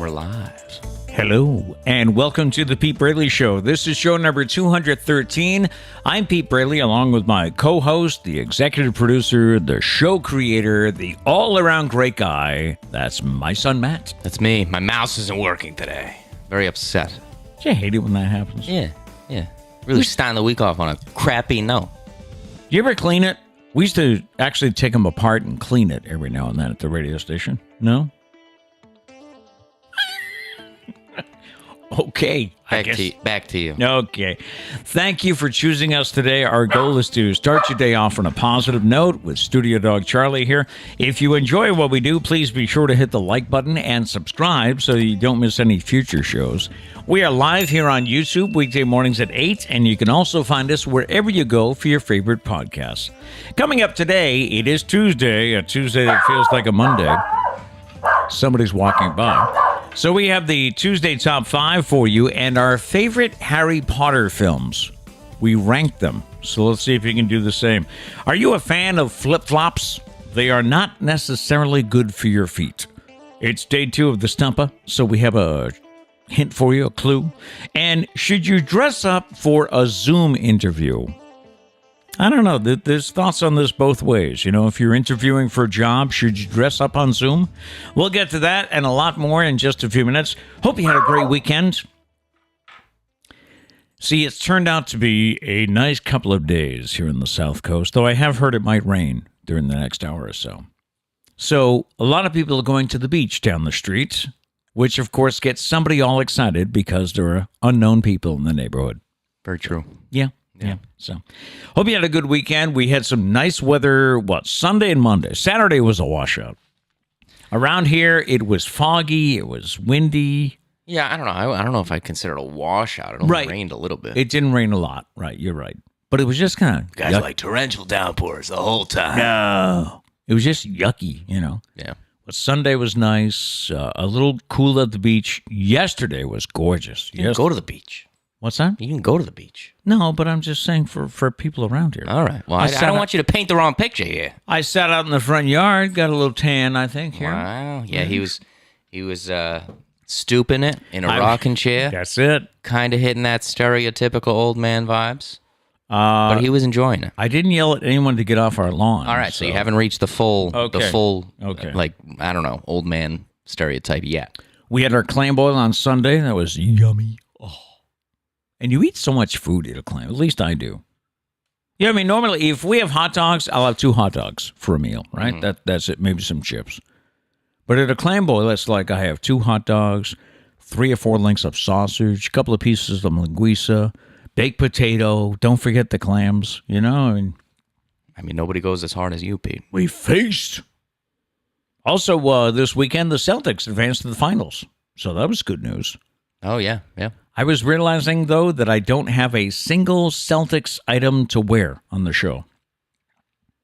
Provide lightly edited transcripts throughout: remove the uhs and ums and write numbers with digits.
We're live. Hello, and welcome to the Pete Braley Show. This is show number 213. I'm Pete Braley, along with my co-host, the executive producer, the show creator, the all-around great guy. That's my son, Matt. That's me. My mouse isn't working today. Very upset. I hate it when that happens. Yeah. Really starting the week off on a crappy note. You ever clean it? We used to actually take them apart and clean it every now and then at the radio station. No? Okay. Back to you. Okay. Thank you for choosing us today. Our goal is to start your day off on a positive note with Studio Dog Charlie here. If you enjoy what we do, please be sure to hit the like button and subscribe so you don't miss any future shows. We are live here on YouTube weekday mornings at 8, and you can also find us wherever you go for your favorite podcasts. Coming up today, it is Tuesday, a Tuesday that feels like a Monday. Somebody's walking by. So we have the Tuesday Top 5 for you and our favorite Harry Potter films. We ranked them, so let's see if you can do the same. Are you a fan of flip-flops? They are not necessarily good for your feet. It's day 2 of the Stumpah, so we have a hint for you, a clue. And should you dress up for a Zoom interview? I don't know. There's thoughts on this both ways. You know, if you're interviewing for a job, should you dress up on Zoom? We'll get to that and a lot more in just a few minutes. Hope you had a great weekend. See, it's turned out to be a nice couple of days here in the South Coast, though I have heard it might rain during the next hour or so. So a lot of people are going to the beach down the street, which, of course, gets somebody all excited because there are unknown people in the neighborhood. Very true. Yeah. So, hope you had a good weekend. We had some nice weather, Sunday and Monday. Saturday was a washout. Around here, it was foggy. It was windy. Yeah, I don't know. I don't know if I consider it a washout. It only rained a little bit. It didn't rain a lot. Right, you're right. But it was just kind of... Guys like torrential downpours the whole time. No. It was just yucky, you know. Yeah. But Sunday was nice. A little cool at the beach. Yesterday was gorgeous. You can go to the beach. What's that? You can go to the beach. No, but I'm just saying for people around here. All right. Well, I don't want you to paint the wrong picture here. I sat out in the front yard, got a little tan, I think, here. Wow. Yeah, he was stooping it in a rocking chair. That's it. Kind of hitting that stereotypical old man vibes. But he was enjoying it. I didn't yell at anyone to get off our lawn. All right, so you haven't reached the full, Okay. Like, I don't know, old man stereotype yet. We had our clam boil on Sunday. That was yummy. Oh. And you eat so much food at a clam. At least I do. Yeah, I mean, normally, if we have hot dogs, I'll have 2 hot dogs for a meal, right? Mm-hmm. That's it. Maybe some chips. But at a clam boil, it's like I have 2 hot dogs, 3 or 4 links of sausage, a couple of pieces of linguiça, baked potato. Don't forget the clams, you know? I mean, nobody goes as hard as you, Pete. We feast. Also, this weekend, the Celtics advanced to the finals. So that was good news. Oh, yeah. I was realizing, though, that I don't have a single Celtics item to wear on the show.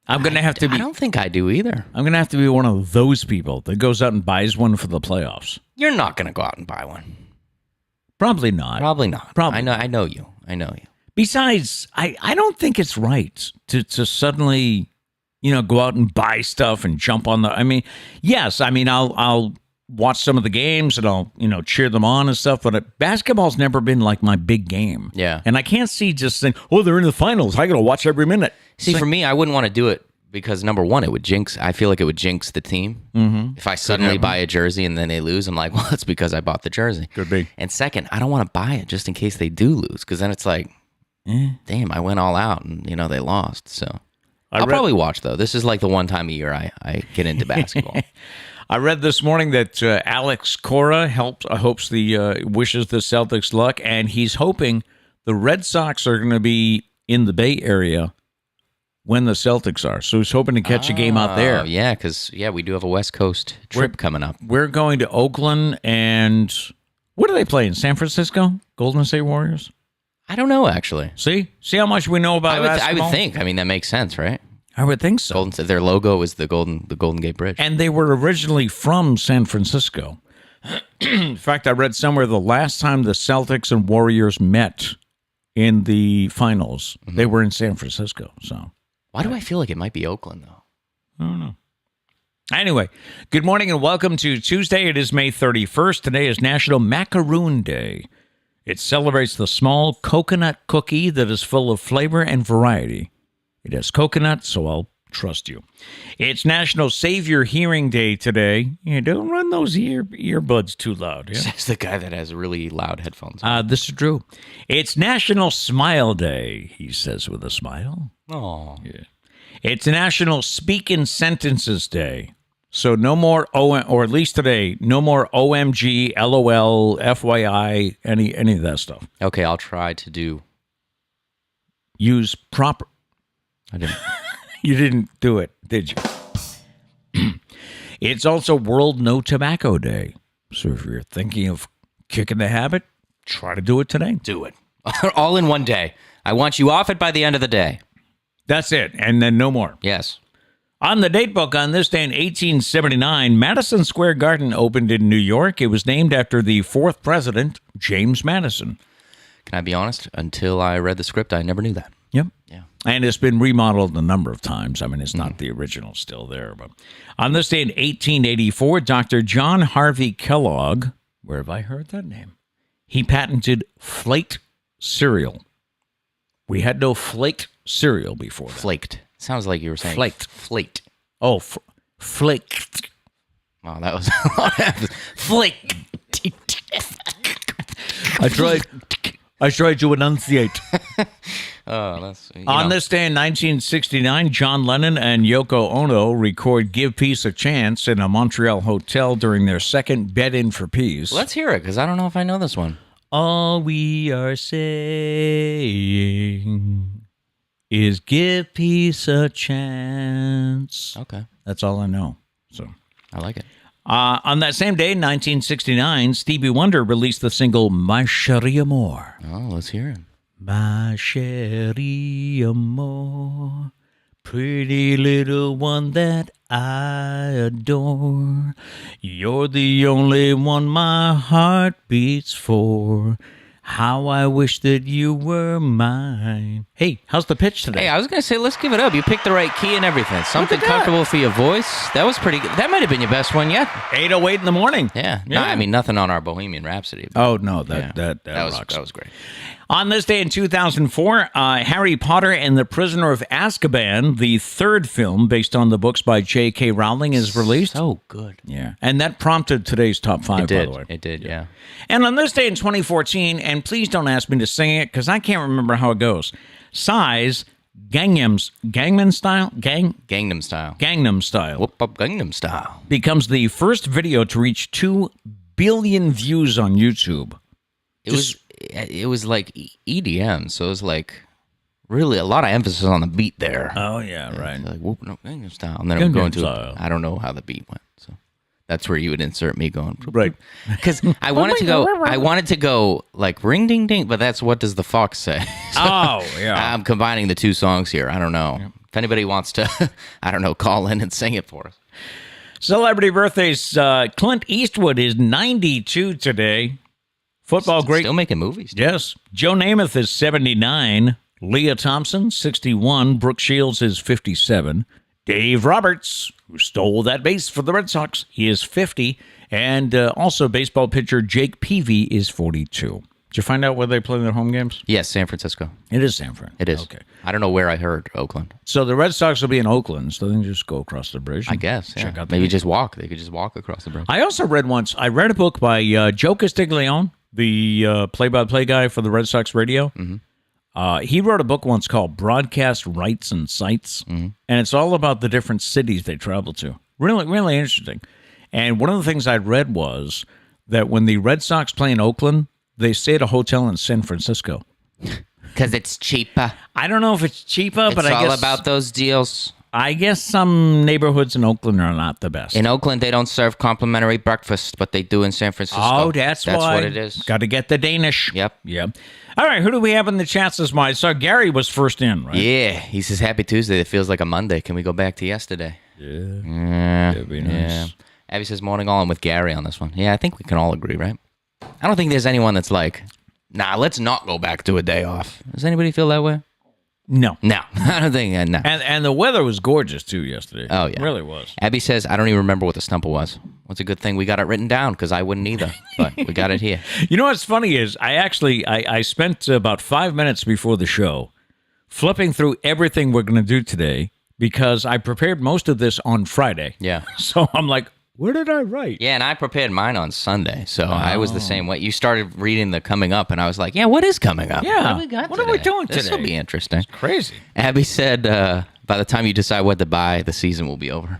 I'm going to have to be... I don't think I do either. I'm going to have to be one of those people that goes out and buys one for the playoffs. You're not going to go out and buy one. Probably not. Probably not. Probably. I know you. Besides, I don't think it's right to suddenly, go out and buy stuff and jump on the... I mean, yes, I'll watch some of the games and I'll, cheer them on and stuff, but basketball's never been like my big game. Yeah. And I can't see just saying, they're in the finals. I got to watch every minute. See, for me, I wouldn't want to do it because, number one, it would jinx. I feel like it would jinx the team. Mm-hmm. If I suddenly buy a jersey and then they lose, I'm like, well, it's because I bought the jersey. Could be. And second, I don't want to buy it just in case they do lose, because then it's like, damn, I went all out and, they lost. So I'll probably watch, though. This is like the one time a year I get into basketball. I read this morning that Alex Cora wishes the Celtics luck, and he's hoping the Red Sox are going to be in the Bay Area when the Celtics are. So he's hoping to catch a game out there. Yeah, because, we do have a West Coast trip coming up. We're going to Oakland, and what do they play in San Francisco? Golden State Warriors? I don't know, actually. See how much we know about basketball? I would think. I mean, that makes sense, right? I would think so. Their logo is the Golden Gate Bridge. And they were originally from San Francisco. In fact, I read somewhere the last time the Celtics and Warriors met in the finals, they were in San Francisco. So why do I feel like it might be Oakland, though? I don't know. Anyway, good morning and welcome to Tuesday. It is May 31st. Today is National Macaroon Day. It celebrates the small coconut cookie that is full of flavor and variety. It has coconut, so I'll trust you. It's National Save Your Hearing Day today. Yeah, don't run those earbuds too loud. Yeah? Says the guy that has really loud headphones. This is true. It's National Smile Day, he says with a smile. Oh. Yeah. It's National Speak in Sentences Day. So no more or at least today, no more OMG, LOL, FYI, any of that stuff. Okay, I'll try to do. Use proper. I didn't. You didn't do it, did you? It's also World No Tobacco Day. So if you're thinking of kicking the habit, try to do it today. Do it. All in one day. I want you off it by the end of the day. That's it. And then no more. Yes. On the Datebook, on this day in 1879, Madison Square Garden opened in New York. It was named after the fourth president, James Madison. Can I be honest? Until I read the script, I never knew that. Yep. Yeah. And it's been remodeled a number of times. I mean, it's not the original still there. But on this day in 1884, Dr. John Harvey Kellogg, where have I heard that name? He patented flaked cereal. We had no flaked cereal before that. Flaked. Sounds like you were saying Flaked. Flaked. Oh, flaked. Wow, that was a lot of flaked. I tried to enunciate. Oh, that's On this day in 1969, John Lennon and Yoko Ono record "Give Peace a Chance" in a Montreal hotel during their second Bed In for Peace. Let's hear it, because I don't know if I know this one. All we are saying is give peace a chance. Okay. That's all I know. So I like it. On that same day, 1969, Stevie Wonder released the single "My Cherie Amour." Oh, let's hear it. My cherie amour, pretty little one that I adore. You're the only one my heart beats for. How I wish that you were mine. Hey, how's the pitch today? Hey, I was going to say, let's give it up. You picked the right key and everything. Something comfortable for your voice. That was pretty good. That might have been your best one yet. 8:08 in the morning. Yeah. No, I mean, nothing on our Bohemian Rhapsody. Oh, no, that rocks. That was great. On this day in 2004, Harry Potter and the Prisoner of Azkaban, the third film based on the books by J.K. Rowling, is released. So good. Yeah. And that prompted today's top 5, by the way. It did, yeah. And on this day in 2014, and please don't ask me to sing it because I can't remember how it goes. Size, Gangnam Style Whoop up Gangnam Style. becomes the first video to reach 2 billion views on YouTube. It was like EDM, so it was like really a lot of emphasis on the beat there. Oh yeah, right. Like whooping up Gangnam Style, and then it would go into I don't know how the beat went, so that's where you would insert me going right because I wanted to go like ring ding ding, but that's what does the fox say? So yeah. I'm combining the two songs here. I don't know if anybody wants to, I don't know, call in and sing it for us. Celebrity birthdays: Clint Eastwood is 92 today. Football great. Still making movies. Yes. Joe Namath is 79. Leah Thompson, 61. Brooke Shields is 57. Dave Roberts, who stole that base for the Red Sox, he is 50. And also baseball pitcher Jake Peavy is 42. Did you find out where they play their home games? Yes, San Francisco. It is San Fran. It is. Okay. I don't know where I heard Oakland. So the Red Sox will be in Oakland, so they can just go across the bridge. I guess. Yeah. Check out Maybe just walk. They could just walk across the bridge. I also read a book by Joe Castiglione, the play-by-play guy for the Red Sox radio. Mm-hmm. He wrote a book once called Broadcast Rights and Sites, and it's all about the different cities they travel to. Really, really interesting. And one of the things I'd read was that when the Red Sox play in Oakland, they stay at a hotel in San Francisco. Because it's cheaper. I don't know if it's cheaper, but I guess... It's all about those deals. I guess some neighborhoods in Oakland are not the best. In Oakland, they don't serve complimentary breakfast, but they do in San Francisco. Oh, that's why. What it is. Got to get the Danish. Yep. All right, who do we have in the chats this morning? I saw Gary was first in, right? Yeah, he says, Happy Tuesday. It feels like a Monday. Can we go back to yesterday? Yeah. That'd be nice. Yeah. Abby says, morning all. I'm with Gary on this one. Yeah, I think we can all agree, right? I don't think there's anyone that's like, nah, let's not go back to a day off. Does anybody feel that way? No. No, I don't think. No. And the weather was gorgeous, too, yesterday. Oh, yeah. It really was. Abby says, I don't even remember what the Stumpah was. What's a good thing we got it written down, because I wouldn't either, but we got it here. You know what's funny is I spent about 5 minutes before the show flipping through everything we're going to do today because I prepared most of this on Friday. Yeah. So I'm like, where did I write? Yeah, and I prepared mine on Sunday, so I was the same way. You started reading the coming up, and I was like, yeah, what is coming up? Yeah. What are we doing today? This will be interesting. It's crazy. Abby said, by the time you decide what to buy, the season will be over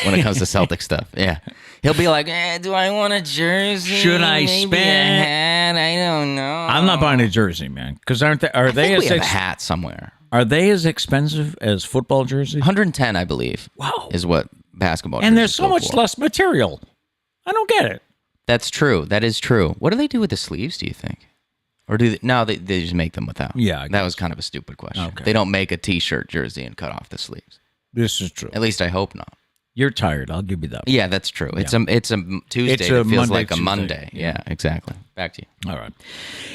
when it comes to Celtic stuff. Yeah. He'll be like, do I want a jersey? Should I Maybe spend? a hat? I don't know. I'm not buying a jersey, man, because I think we have a hat somewhere. Are they as expensive as football jerseys? 110, I believe. Wow. Is what basketball jerseys And there's so go much for. less material. I don't get it. That's true. That is true. What do they do with the sleeves, do you think? Or do they, no, they just make them without. Yeah, that was kind of a stupid question. Okay. They don't make a T-shirt jersey and cut off the sleeves. This is true. At least I hope not. You're tired. I'll give you that. Yeah, that's true. It's a Tuesday. It's a that feels Monday, like a Tuesday. Monday. Yeah, exactly. Back to you. All right.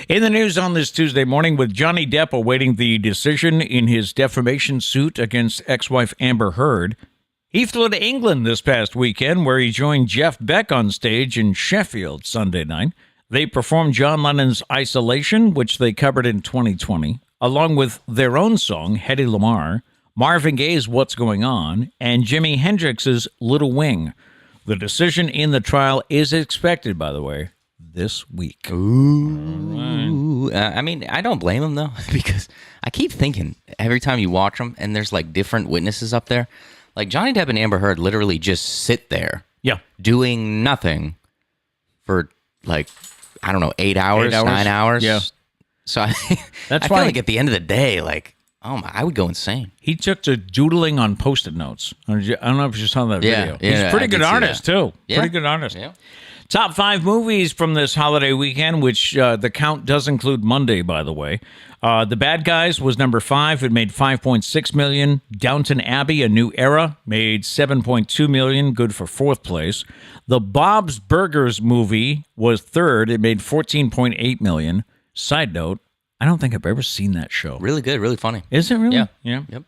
In the news on this Tuesday morning, with Johnny Depp awaiting the decision in his defamation suit against ex-wife Amber Heard, he flew to England this past weekend, where he joined Jeff Beck on stage in Sheffield Sunday night. They performed John Lennon's Isolation, which they covered in 2020, along with their own song, Hedy Lamarr, Marvin Gaye's What's Going On, and Jimi Hendrix's Little Wing. The decision in the trial is expected, by the way, this week. Ooh. I mean, I don't blame him, though, because I keep thinking every time you watch them, and there's like different witnesses up there, like Johnny Depp and Amber Heard literally just sit there doing nothing for like, I don't know, 8 hours, 9 hours. Yeah. So I feel like at the end of the day, like, oh my, I would go insane. He took to doodling on Post-it notes. I don't know if you saw that video. Yeah, He's a pretty good artist, too. Yeah. Pretty good artist. Yeah. Top 5 movies from this holiday weekend, which the count does include Monday, by the way. The Bad Guys was number 5. It made $5.6 million. Downton Abbey, A New Era, made $7.2 million, good for 4th place. The Bob's Burgers movie was 3rd. It made $14.8 million. Side note, I don't think I've ever seen that show. Really good, really funny. Is it really? Yeah. Yep.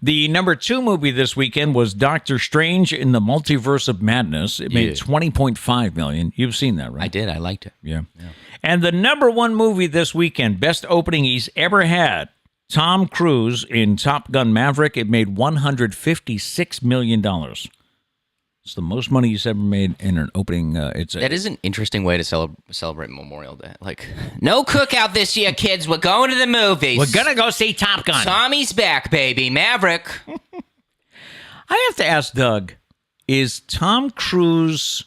The number 2 movie this weekend was Doctor Strange in the Multiverse of Madness. It made $20.5 million. You've seen that, right? I did. I liked it. Yeah. And the number 1 movie this weekend, best opening he's ever had, Tom Cruise in Top Gun Maverick. It made $156 million. It's the most money he's ever made in an opening. That is an interesting way to celebrate Memorial Day. Like, no cookout this year, kids. We're going to the movies. We're going to go see Top Gun. Tommy's back, baby. Maverick. I have to ask Doug, is Tom Cruise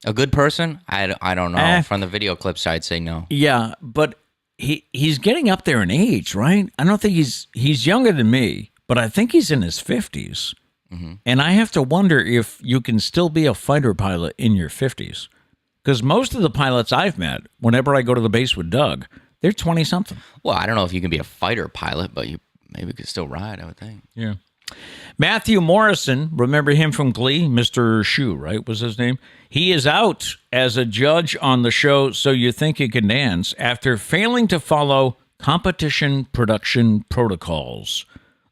a good person? I don't know. From the video clips, I'd say no. Yeah, but he's getting up there in age, right? I don't think he's younger than me, but I think he's in his 50s. Mm-hmm. And I have to wonder if you can still be a fighter pilot in your 50s. Because most of the pilots I've met, whenever I go to the base with Doug, they're 20-something. Well, I don't know if you can be a fighter pilot, but you maybe could still ride, I would think. Yeah. Mathew Morrison, remember him from Glee? Mr. Shoe, right, was his name? He is out as a judge on the show So You Think You Can Dance after failing to follow competition production protocols.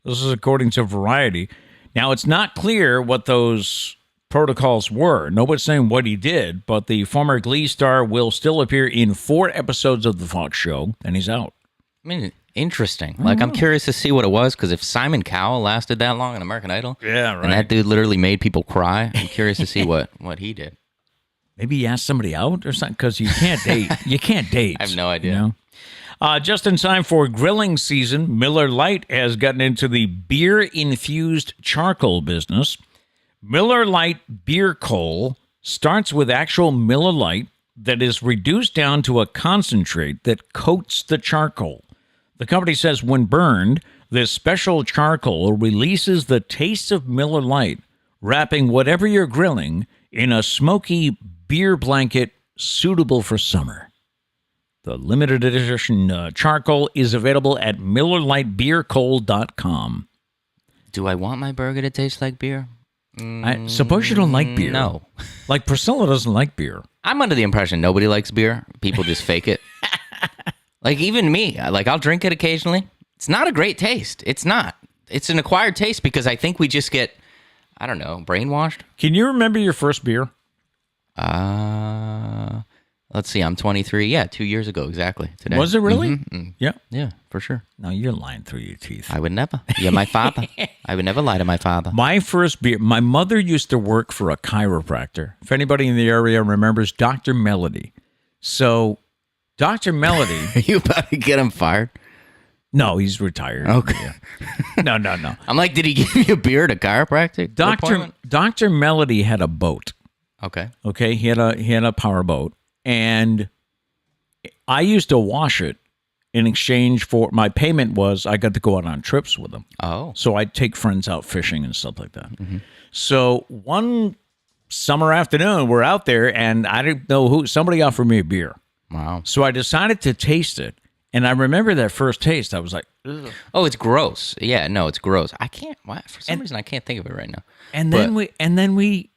This is according to Variety. Now, it's not clear what those protocols were. Nobody's saying what he did, but the former Glee star will still appear in 4 episodes of the Fox show, and he's out. I mean, interesting. Like, I'm curious to see what it was, because if Simon Cowell lasted that long in American Idol, and that dude literally made people cry, I'm curious to see what he did. Maybe he asked somebody out or something, because you can't date. You can't date. I have no idea. You know? Just in time for grilling season, Miller Lite has gotten into the beer-infused charcoal business. Miller Lite beer coal starts with actual Miller Lite that is reduced down to a concentrate that coats the charcoal. The company says when burned, this special charcoal releases the taste of Miller Lite, wrapping whatever you're grilling in a smoky beer blanket suitable for summer. The limited edition charcoal is available at MillerLiteBeerCoal.com. Do I want my burger to taste like beer? I suppose you don't like beer. No. Like Priscilla doesn't like beer. I'm under the impression nobody likes beer. People just fake it. Like, even me. Like, I'll drink it occasionally, It's not a great taste. It's not. It's an acquired taste because I think we just get, I don't know, brainwashed. Can you remember your first beer? Let's see. I'm 23. Yeah, 2 years ago exactly today. Was it really? Mm-hmm. Yeah. Yeah, for sure. No, you're lying through your teeth. I would never. You're my father. I would never lie to my father. My first beer, my mother used to work for a chiropractor. If anybody in the area remembers Dr. Melody. So, Dr. Melody. Are you about to get him fired? No, he's retired. Okay. No. I'm like, did he give you a beer at a chiropractic? Dr. Melody had a boat. Okay. Okay, he had a power boat, and I used to wash it in exchange for my payment was I got to go out on trips with him. Oh. So I'd take friends out fishing and stuff like that. So one summer afternoon, we're out there, and I didn't know who. Somebody offered me a beer. Wow. So I decided to taste it, and I remember that first taste. I was like, ugh. Oh, it's gross. Yeah, no, it's gross. I can't. Why? For some reason, I can't think of it right now. And then we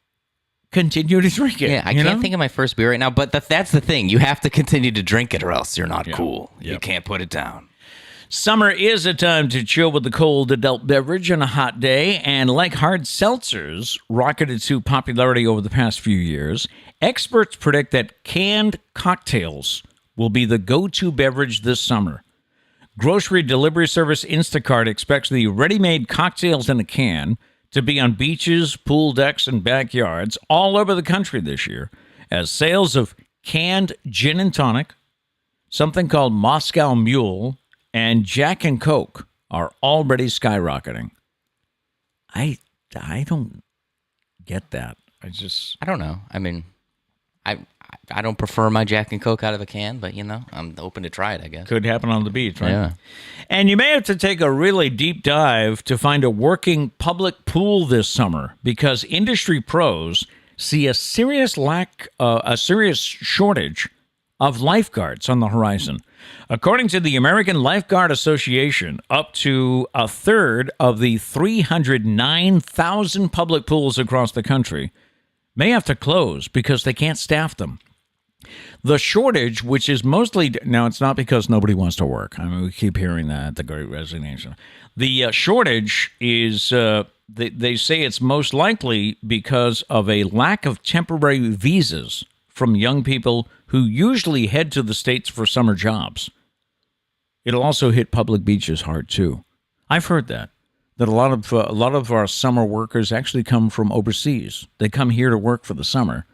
continue to drink it. Yeah, I can't think of my first beer right now, but that's the thing. You have to continue to drink it or else you're not cool. Yep. You can't put it down. Summer is a time to chill with a cold adult beverage on a hot day, and like hard seltzers rocketed to popularity over the past few years, experts predict that canned cocktails will be the go-to beverage this summer. Grocery delivery service Instacart expects the ready-made cocktails in a can to be on beaches, pool decks, and backyards all over the country this year, as sales of canned gin and tonic, something called Moscow Mule, and Jack and Coke are already skyrocketing. I don't get that. I don't know. I mean, I don't prefer my Jack and Coke out of a can, but, I'm open to try it, I guess. Could happen on the beach, right? Yeah. And you may have to take a really deep dive to find a working public pool this summer because industry pros see a serious shortage of lifeguards on the horizon. According to the American Lifeguard Association, up to a third of the 309,000 public pools across the country may have to close because they can't staff them. The shortage, which is mostly, now it's not because nobody wants to work. I mean, we keep hearing that, the great resignation. The shortage is, they say it's most likely because of a lack of temporary visas from young people who usually head to the States for summer jobs. It'll also hit public beaches hard, too. I've heard that a lot of our summer workers actually come from overseas. They come here to work for the summer.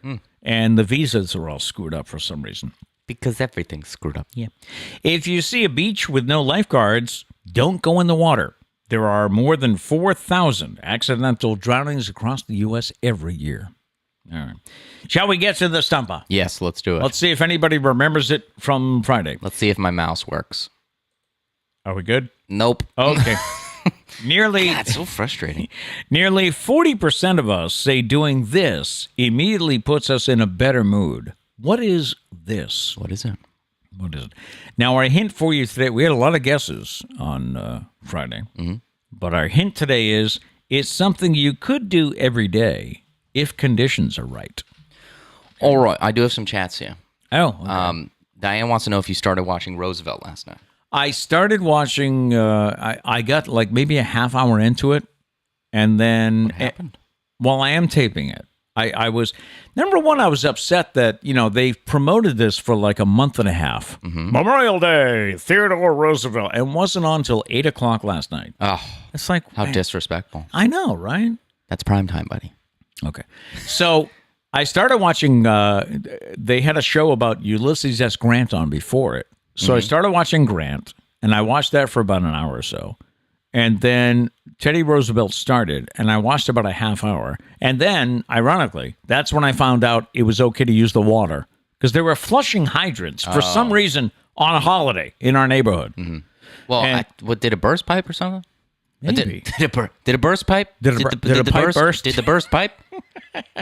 And the visas are all screwed up for some reason. Because everything's screwed up. Yeah. If you see a beach with no lifeguards, don't go in the water. There are more than 4,000 accidental drownings across the U.S. every year. All right. Shall we get to the Stumpah? Yes, let's do it. Let's see if anybody remembers it from Friday. Let's see if my mouse works. Are we good? Nope. Okay. It's so frustrating. Nearly 40% of us say doing this immediately puts us in a better mood. What is this? What is it? What is it? Now, our hint for you today, we had a lot of guesses on Friday, but our hint today is it's something you could do every day if conditions are right. All right. I do have some chats here. Oh, okay. Diane wants to know if you started watching Roosevelt last night. I started watching, I got like maybe a half hour into it, and then... What happened? Well, I am taping it. I was, number one, I was upset that, they promoted this for like a month and a half. Memorial Day, Theodore Roosevelt, and wasn't on until 8 o'clock last night. Oh, it's like... How disrespectful. I know, right? That's prime time, buddy. Okay. So... I started watching, they had a show about Ulysses S. Grant on before it. So I started watching Grant, and I watched that for about an hour or so. And then Teddy Roosevelt started, and I watched about a half hour. And then, ironically, that's when I found out it was okay to use the water. Because they were flushing hydrants for some reason on a holiday in our neighborhood. Well, did a burst pipe or something? Maybe. Did a burst pipe? Did a pipe burst? Did the burst pipe?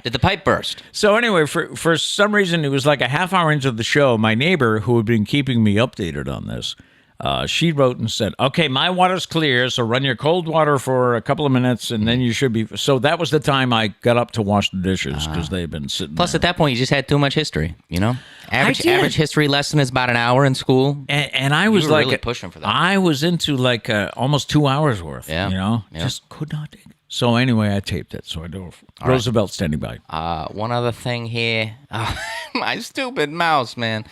Did the pipe burst? So anyway, for some reason, it was like a half hour into the show, my neighbor, who had been keeping me updated on this, She wrote and said, okay, my water's clear, so run your cold water for a couple of minutes, and then you should be. So that was the time I got up to wash the dishes because they've been sitting Plus, there. at that point, you just had too much history, Average history lesson is about an hour in school. And I was You were like really pushing for that. I was into like almost 2 hours worth. Yeah. Just could not take it. So anyway, I taped it. So I do. Roosevelt standing by. One other thing here. My stupid mouse, man.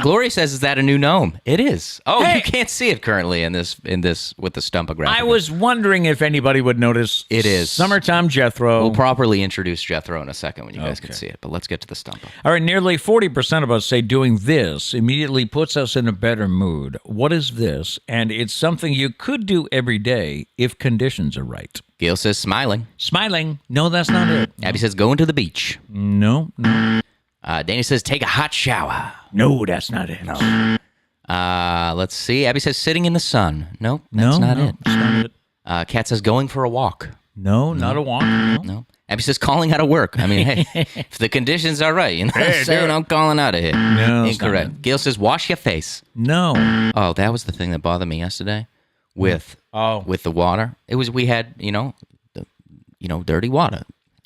Gloria says, "Is that a new gnome?" It is. Oh, Hey. you can't see it currently in this with the Stumpah graphic. I was wondering if anybody would notice. It is. Summertime Jethro. We'll properly introduce Jethro in a second when you guys can Okay. see it. But let's get to the Stumpah. All right, nearly 40% of us say doing this immediately puts us in a better mood. What is this? And it's something you could do every day if conditions are right. Gail says, "Smiling." Smiling. No, that's not it. Abby says, "Going to the beach." No. Danny says, "Take a hot shower." No, that's not it. No. Let's see. Abby says, "Sitting in the sun." Nope, that's not it. That's not it. Kat says, "Going for a walk." No, not a walk. No. No. Abby says, "Calling out of work." I mean, hey, if the conditions are right, what I'm saying? I'm calling out of here. No, it's not Incorrect. Gail says, "Wash your face." No. Oh, that was the thing that bothered me yesterday with the water. It was we had dirty water.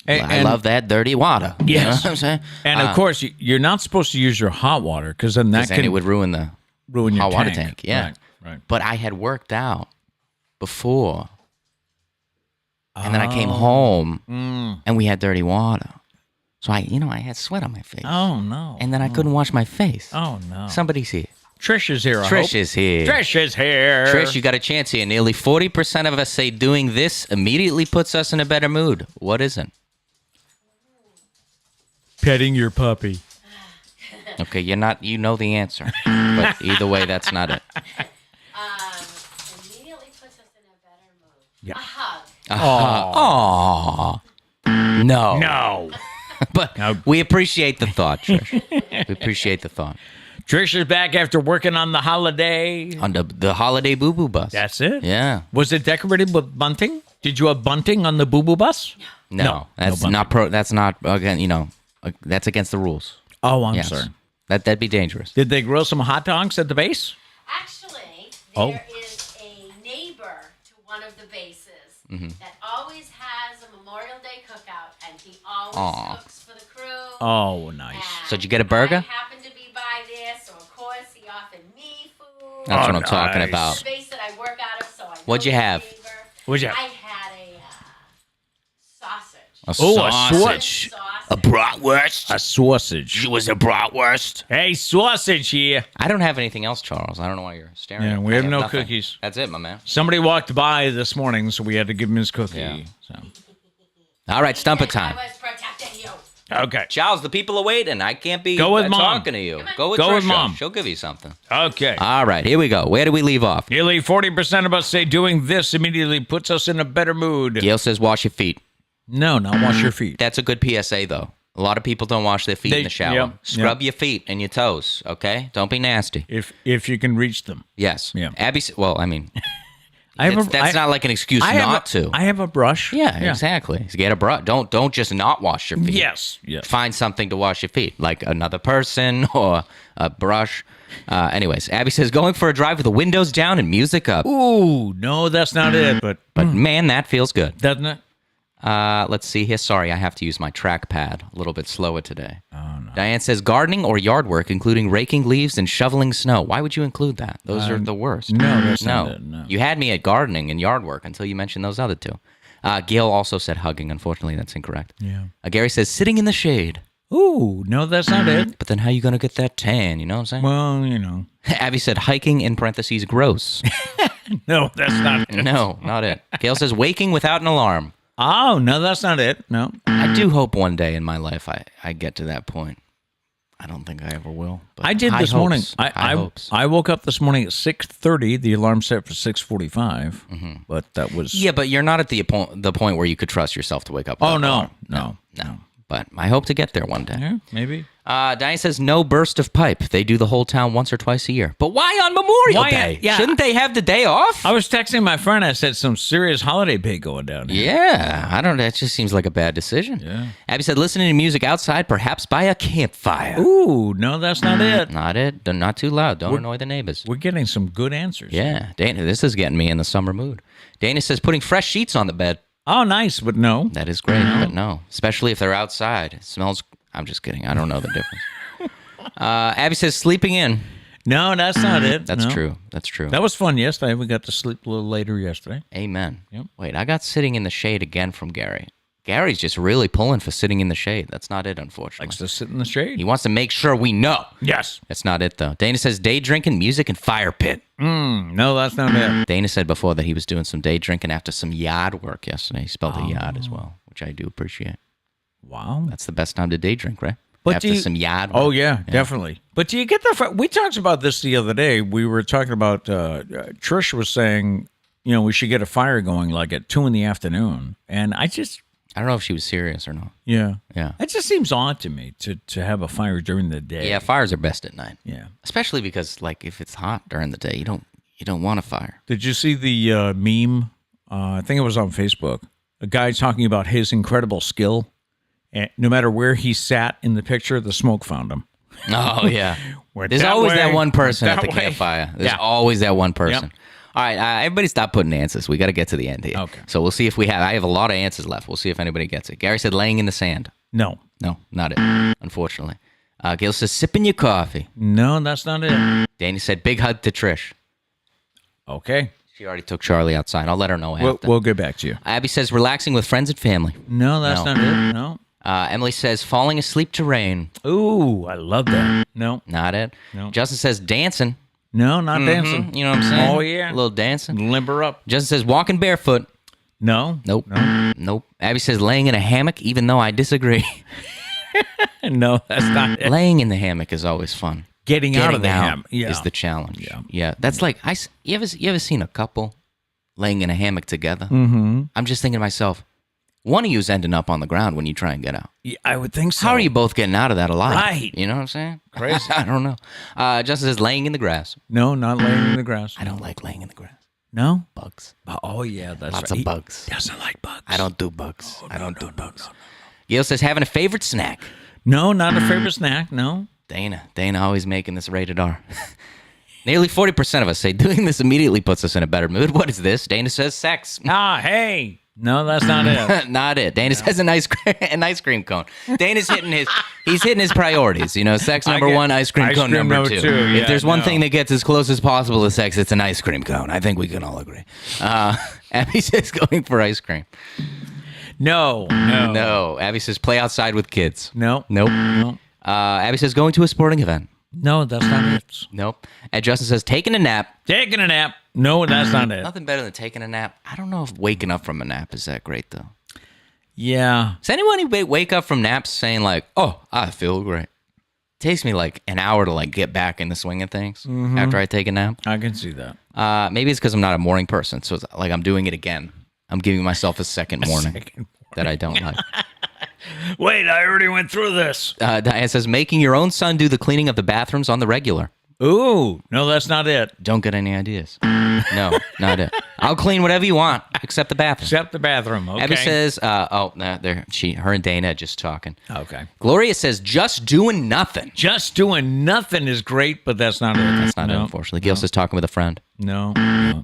I And- love that dirty water. You know Yes. what I'm saying? And of course, you're not supposed to use your hot water because then that Then can it would ruin the ruin your hot water tank. Yeah. Right. But I had worked out before. And then I came home and we had dirty water. So I had sweat on my face. Oh, no. And then I couldn't wash my face. Oh, no. Somebody's here. Trish is here, I Trish hope. is here. Trish is here. Trish, you got a chance here. Nearly 40% of us say doing this immediately puts us in a better mood. What isn't? Petting your puppy. Okay, you know the answer. But either way, that's not it. Immediately puts us in a better mood. Yeah. A hug. Aww. No. No. But we appreciate the thought, Trish. We appreciate the thought. Trish is back after working on the holiday. On the holiday boo-boo bus. That's it? Yeah. Was it decorated with bunting? Did you have bunting on the boo-boo bus? No. That's bunting. not that's not, again, that's against the rules. Oh, I'm Yes. sorry. That'd be dangerous. Did they grill some hot dogs at the base? Actually, Oh. there is a neighbor to one of the bases Mm-hmm. that always has a Memorial Day cookout, and he always Aw. cooks for the crew. Oh, nice. And So did you get a burger? I happened to be by there, so of course he offered me food. That's what Oh, I'm talking nice. about. The base that I work out of, so I know What'd you the have? neighbor. What'd you have? I had a sausage. A Oh, a sausage. Sausage. A bratwurst. A sausage. It was a bratwurst. Hey, sausage here. I don't have anything else, Charles. I don't know why you're staring Yeah, at me. we I have no nothing. cookies. That's it, my man. Somebody walked by this morning, so we had to give him his cookie. Yeah. So. All right, Stumpah I time. was protecting you. Okay. Charles, the people are waiting. I can't be Go with Mom. talking to you. Go with Go with Trisha. Mom. She'll give you something. Okay. All right, here we go. Where do we leave off? Nearly 40% of us say doing this immediately puts us in a better mood. Gail says wash your feet. No, not wash your feet. That's a good PSA, though. A lot of people don't wash their feet in the shower. Yep, Scrub your feet and your toes, okay? Don't be nasty. If you can reach them. Yes. Yeah. Abby, well, I mean, I have that's not like an excuse not to. I have a brush. Yeah, exactly. So get a brush. Don't just not wash your feet. Yes. Find something to wash your feet, like another person or a brush. Anyways, Abby says going for a drive with the windows down and music up. Ooh, no, that's not it. But Man, that feels good. doesn't it? Let's see here. Sorry, I have to use my trackpad a little bit slower today. Oh no. Diane says gardening or yard work, including raking leaves and shoveling snow. Why would you include that? Those are the worst. No, that's not it. No. You had me at gardening and yard work until you mentioned those other two. Gail also said hugging. Unfortunately, that's incorrect. Yeah. Gary says sitting in the shade. Ooh, no, that's not it. But then how are you going to get that tan? You know what I'm saying? Well, you know. Abby said hiking in parentheses gross. No, that's not it. No, not it. Gail says waking without an alarm. Oh, no, that's not it. No. I do hope one day in my life I get to that point. I don't think I ever will. But I did high this hopes. morning. High hopes. I woke up this morning at 6:30. The alarm set for 6:45. But that was Yeah, but you're not at the point where you could trust yourself to wake up. Oh with that no. alarm. No. but I hope to get there one day. Yeah, maybe. Diane says, no burst of pipe. They do the whole town once or twice a year. But why on Memorial Day? Yeah. Shouldn't they have the day off? I was texting my friend. I said, some serious holiday pay going down here. Yeah, I don't know. It just seems like a bad decision. Yeah. Abby said, listening to music outside, perhaps by a campfire. Ooh, no, that's not it. Not it. Not too loud. Don't annoy the neighbors. We're getting some good answers. Yeah, Dana, this is getting me in the summer mood. Dana says, putting fresh sheets on the bed. Oh, nice, but no. That is great, but no. Especially if they're outside. It smells... I'm just kidding. I don't know the difference. Abby says, sleeping in. No, that's not it. That's No. true. That's true. That was fun yesterday. We got to sleep a little later yesterday. Amen. Yep. Wait, I got sitting in the shade again from Gary. Gary's just really pulling for sitting in the shade. That's not it, unfortunately. Likes to sit in the shade. He wants to make sure we know. Yes. That's not it, though. Dana says day drinking, music, and fire pit. No, that's not it. Dana said before that he was doing some day drinking after some yard work yesterday. He spelled the yard as well, which I do appreciate. Wow. That's the best time to day drink, right? But after some yard work. Oh, yeah, definitely. But do you get the... We talked about this the other day. We were talking about... Trish was saying, we should get a fire going like at 2 p.m. And I don't know if she was serious or not. Yeah. Yeah. It just seems odd to me to have a fire during the day. Yeah, fires are best at night. Yeah. Especially because, like, if it's hot during the day, you don't want a fire. Did you see the meme? I think it was on Facebook. A guy talking about his incredible skill. And no matter where he sat in the picture, the smoke found him. Oh, yeah. There's that always way, that one person that at the way. campfire. There's Yeah. always that one person. Yep. All right, everybody stop putting answers. We got to get to the end here. Okay. So we'll see if I have a lot of answers left. We'll see if anybody gets it. Gary said laying in the sand. No. No, not it, unfortunately. Gail says sipping your coffee. No, that's not it. Danny said big hug to Trish. Okay. She already took Charlie outside. I'll let her know after. We'll get back to you. Abby says relaxing with friends and family. No, that's No. not it. No. Emily says falling asleep to rain. Ooh, I love that. No. Not it. No. Justin says dancing. No, not dancing. You know what I'm saying? Oh, yeah. A little dancing. Limber up. Justin says walking barefoot. No. Nope. Nope. Abby says laying in a hammock, even though I disagree. No, that's not it. Laying in the hammock is always fun. Getting out of the hammock is the challenge. Yeah. That's like you ever seen a couple laying in a hammock together? Mm-hmm. I'm just thinking to myself, one of you is ending up on the ground when you try and get out. Yeah, I would think so. How are you both getting out of that alive? Right. You know what I'm saying? Crazy. I don't know. Justin says laying in the grass. No, not laying in the grass. I don't like laying in the grass. No? Bugs. Oh, yeah, that's Lots right. of bugs. He doesn't like bugs. I don't do bugs. Oh, I don't do bugs. Gail says having a favorite snack. No, not a favorite snack. No. Dana always making this rated R. Nearly 40% of us say doing this immediately puts us in a better mood. What is this? Dana says sex. Hey. No, that's not it. Not it. Dana says an ice cream cone. Dana's hitting his priorities. Sex number one, ice cream cone number two. Yeah, if there's one thing that gets as close as possible to sex, it's an ice cream cone. I think we can all agree. Abby says going for ice cream. No. Abby says play outside with kids. No. Nope. No. Abby says going to a sporting event. No, that's not it. Nope. And Justin says taking a nap. Taking a nap. No, that's not it. Nothing better than taking a nap. I don't know if waking up from a nap is that great, though. Yeah. Does anyone wake up from naps saying, like, oh, I feel great? It takes me like an hour to get back in the swing of things after I take a nap. I can see that. Maybe it's because I'm not a morning person. So it's like I'm doing it again. I'm giving myself a second morning that I don't like. Wait, I already went through this. Diane says making your own son do the cleaning of the bathrooms on the regular. Ooh, no, that's not it. Don't get any ideas. No, not it. I'll clean whatever you want except the bathroom. Except the bathroom, okay. Abby says, her and Dana just talking. Okay. Gloria says, just doing nothing. Just doing nothing is great, but that's not it. That's not it, unfortunately. Gail says, talking with a friend. No.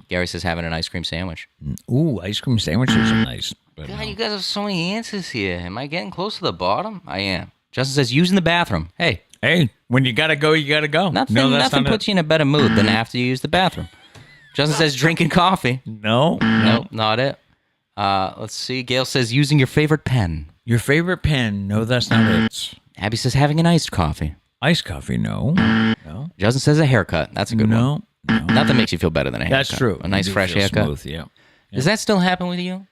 Gary says, having an ice cream sandwich. Ooh, ice cream sandwiches are nice. But God, you guys have so many answers here. Am I getting close to the bottom? I am. Justin says, using the bathroom. Hey, when you gotta go, you gotta go. Nothing puts you in a better mood than after you use the bathroom. Justin says drinking coffee. No. Nope, not it. Let's see. Gail says using your favorite pen. Your favorite pen. No, that's not it. Abby says having an iced coffee. Iced coffee. No. Justin says a haircut. That's a good one. No. Nothing makes you feel better than a haircut. That's true. A nice You do fresh feel haircut. smooth, yeah. Does that still happen with you?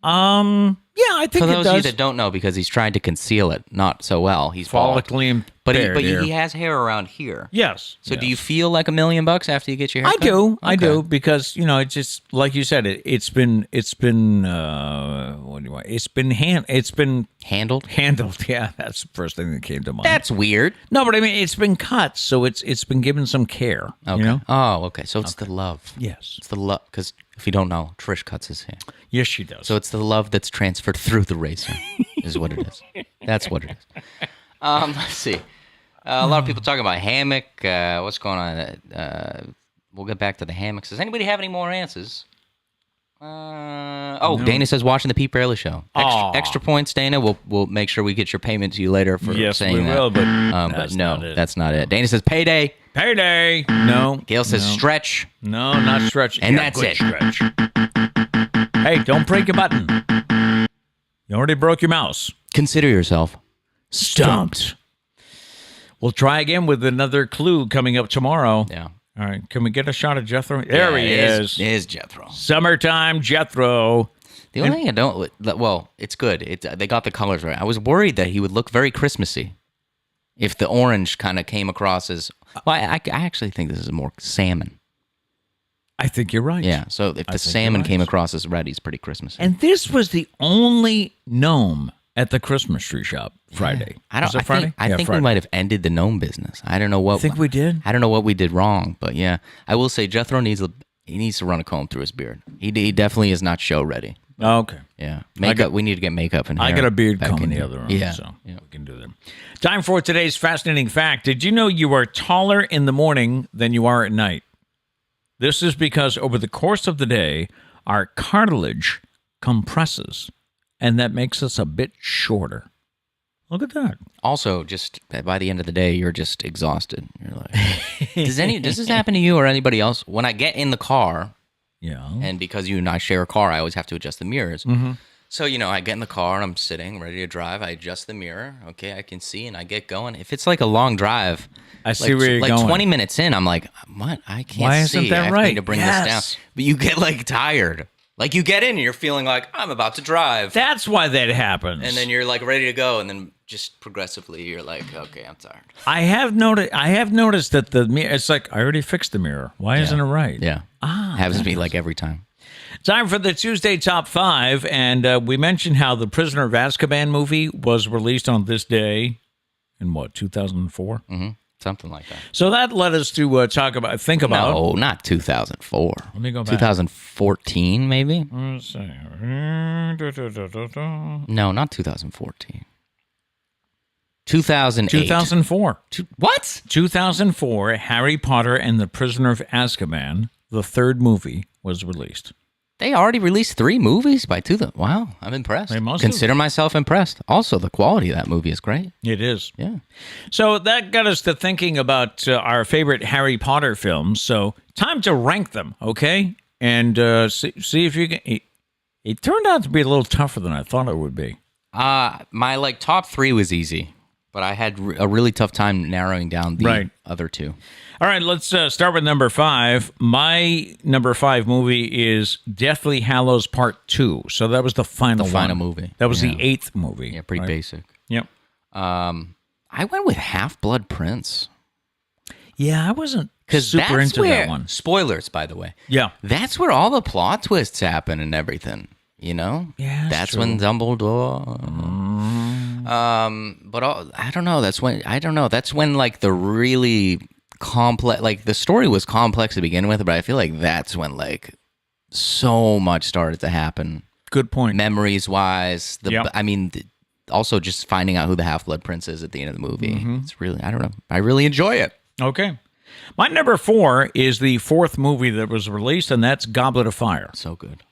Yeah, I think For it those of you does. that don't know, because he's trying to conceal it not so well, he's bald. Follically impaired. But here. he has hair around here. Yes. So yes. do you feel like $1 million after you get your hair I cut? do. I Okay. do because it's just like you said. It's been what do you want? It's been Handled? handled. Yeah, that's the first thing that came to mind. That's weird. No, but I mean it's been cut, so it's been given some care. Okay. You know? Oh, okay. So it's the love. Yes. It's the love. Because if you don't know, Trish cuts his hair. Yes, she does. So it's the love that's transferred through the razor, is what it is. That's what it is. Let's see. A lot of people talking about hammock. What's going on? We'll get back to the hammocks. Does anybody have any more answers? No. Dana says watching the Pete Braley Show. Extra points, Dana. We'll make sure we get your payment to you later for saying that. Will, but but no, that's not it. Dana says payday. Payday. No. Gail says stretch. No, not stretch. And Yeah, that's good it. Stretch. Hey, don't break your button. You already broke your mouse. Consider yourself Stumped. We'll try again with another clue coming up tomorrow. Yeah. All right. Can we get a shot of Jethro? There he is. It is Jethro. Summertime Jethro. The only thing I don't, well, it's good. They got the colors right. I was worried that he would look very Christmassy if the orange kind of came across as, well, I actually think this is more salmon. I think you're right. Yeah, so if the salmon came across as red, he's pretty Christmassy. And this was the only gnome at the Christmas tree shop Friday. Was it Friday? I think we might have ended the gnome business. I don't know what. I think we did. I don't know what we did wrong, but yeah, I will say Jethro needs to run a comb through his beard. He definitely is not show ready. Oh, okay. Yeah, makeup. We need to get makeup in here. I got a beard back comb in here. the other room, so we can do that. Time for today's fascinating fact. Did you know you are taller in the morning than you are at night? This is because over the course of the day, our cartilage compresses, and that makes us a bit shorter. Look at that. Also, just by the end of the day, you're just exhausted. You're like, does this happen to you or anybody else? When I get in the car, Yeah. and because you and I share a car, I always have to adjust the mirrors. Mm-hmm. So, I get in the car and I'm sitting, ready to drive. I adjust the mirror. Okay, I can see, and I get going. If it's like a long drive, I see where you're like going. 20 minutes in, I'm like, what? I can't see. Why isn't that I right? need to bring this down. But you get like tired. Like you get in and you're feeling like, I'm about to drive. That's why that happens. And then you're like ready to go. And then just progressively, you're like, okay, I'm tired. I have noticed that the mirror, it's like, I already fixed the mirror. Why isn't it right? Yeah. Happens to me like every time. Time for the Tuesday Top 5, and we mentioned how the Prisoner of Azkaban movie was released on this day in, 2004? Mm-hmm. Something like that. So that led us to think about... No, not 2004. Let me go back. 2014, maybe? Let's see. No, not 2014. 2008. 2004. What? 2004, Harry Potter and the Prisoner of Azkaban, the third movie, was released. They already released 3 movies by 2000. Wow, I'm impressed. They must have. Consider myself impressed. Also, the quality of that movie is great. It is. Yeah. So that got us to thinking about our favorite Harry Potter films. So time to rank them, okay? And see if you can... It turned out to be a little tougher than I thought it would be. My top 3 was easy, but I had a really tough time narrowing down the other 2. All right, let's start with number 5. My number 5 movie is Deathly Hallows Part 2. So that was the final movie. That was the 8th movie. Yeah, pretty basic. Yep. I went with Half-Blood Prince. Yeah, I wasn't super into that one. Spoilers, by the way. Yeah. That's where all the plot twists happen and everything. Yeah, that's when Dumbledore. But I don't know. That's when like the really complex, like the story was complex to begin with, but I feel like that's when like so much started to happen. Good point. Memories wise, also just finding out who the Half-Blood Prince is at the end of the movie. Mm-hmm. It's really, I don't know. I really enjoy it. Okay. My number 4 is the 4th movie that was released, and that's Goblet of Fire. So good.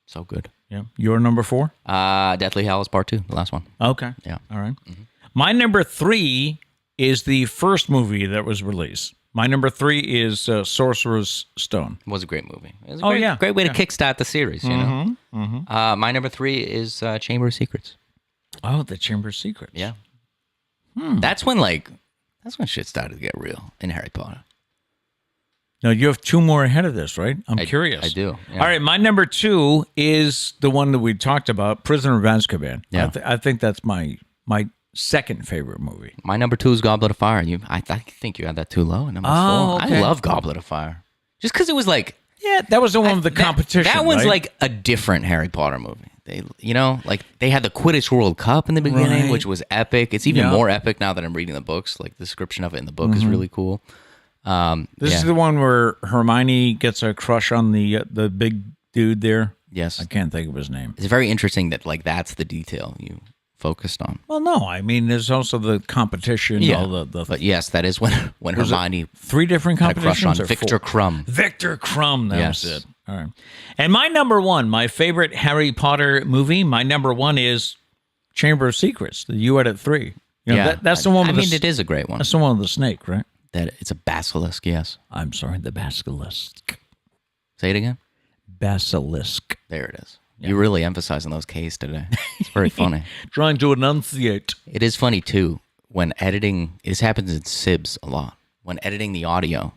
So good. Yeah. Your number 4? Deathly Hallows Part 2, the last one. Okay. Yeah. All right. Mm-hmm. My number 3 is the first movie that was released. My number 3 is Sorcerer's Stone. It was a great movie. It was a great way to kickstart the series, know? Mm-hmm. My number 3 is Chamber of Secrets. Oh, the Chamber of Secrets. Yeah. That's when shit started to get real in Harry Potter. Now, you have 2 more ahead of this, right? I'm curious. I do. Yeah. All right, my number 2 is the one that we talked about, Prisoner of Azkaban. Yeah. I think that's my second favorite movie. My number 2 is Goblet of Fire. I think you had that too low. Number 4. Okay. I love Goblet of Fire. Just because it was like... Yeah, that was the one with the competition, That one's right? like a different Harry Potter movie. They had the Quidditch World Cup in the beginning, Right. which was epic. It's even Yeah. more epic now that I'm reading the books. Like, the description of it in the book is really cool. This is the one where Hermione gets a crush on the big dude there. Yes. I can't think of his name. It's very interesting that, like, that's the detail you focused on. Well, no, I mean, there's also the competition. All the But yes, that is when Hermione 3 different had a crush competitions. on or Victor 4? Crumb. Victor Crumb, that Yes. was it. All right. And my number 1, my favorite Harry Potter movie, my number 1 is Chamber of Secrets. You had it 3. You know, that's the one with it is a great one. That's the one with the snake, right? That it's a basilisk, yes. I'm sorry, the basilisk. Say it again. Basilisk. There it is. You're really emphasizing those K's today. It's very funny. Trying to enunciate. It is funny, too, when editing, this happens in Sibs a lot. When editing the audio,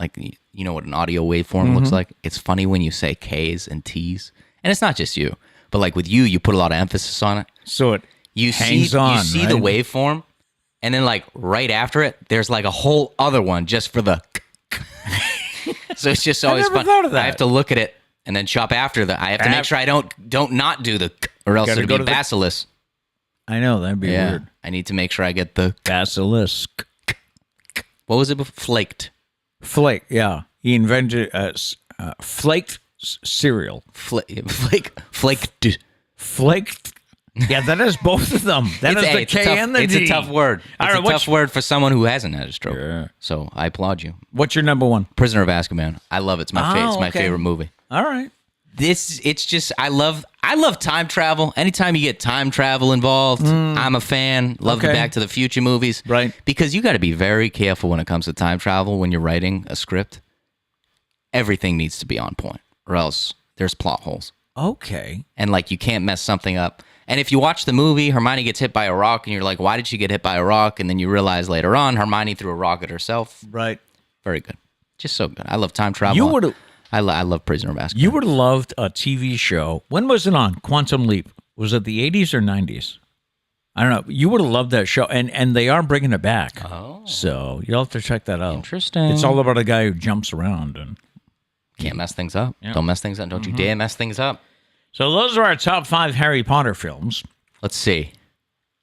like, you know what an audio waveform looks like? It's funny when you say K's and T's. And it's not just you, but like with you put a lot of emphasis on it. So it You hangs see, on, you see right? the waveform, and then like right after it, there's like a whole other one just for the. So it's just always never fun. thought of that. I have to look at it and then chop after the. I have to make sure I don't not do the, or else Gotta it'll go be to the- basilisk. I know, that'd be Yeah, weird. I need to make sure I get the. Basilisk. What was it? Flaked. Flake, yeah. He invented flaked cereal. Flaked. Flaked. Yeah, that is both of them. That is the it's a K tough- and the it's D. a tough word. All It's right, a tough word for someone who hasn't had a stroke. Yeah. So I applaud you. What's your number 1? Prisoner of Azkaban. I love it. It's my it's my okay. favorite movie. All right. It's just I love time travel. Anytime you get time travel involved, I'm a fan. Love the Okay. Back to the Future movies. Right. Because you got to be very careful when it comes to time travel when you're writing a script. Everything needs to be on point or else there's plot holes. Okay. And like you can't mess something up. And if you watch the movie, Hermione gets hit by a rock and you're like, why did she get hit by a rock? And then you realize later on Hermione threw a rock at herself. Right. Very good. Just so good. I love time travel. You would I love Prisoner of Azkaban. You would have loved a TV show. When was it on? Quantum Leap. Was it the 80s or 90s? I don't know. You would have loved that show, and they are bringing it back. Oh. So you'll have to check that out. Interesting. It's all about a guy who jumps around. And Can't mess things up. Yeah. Don't mess things up. Don't you dare mess things up. so those are our top 5 Harry Potter films. Let's see.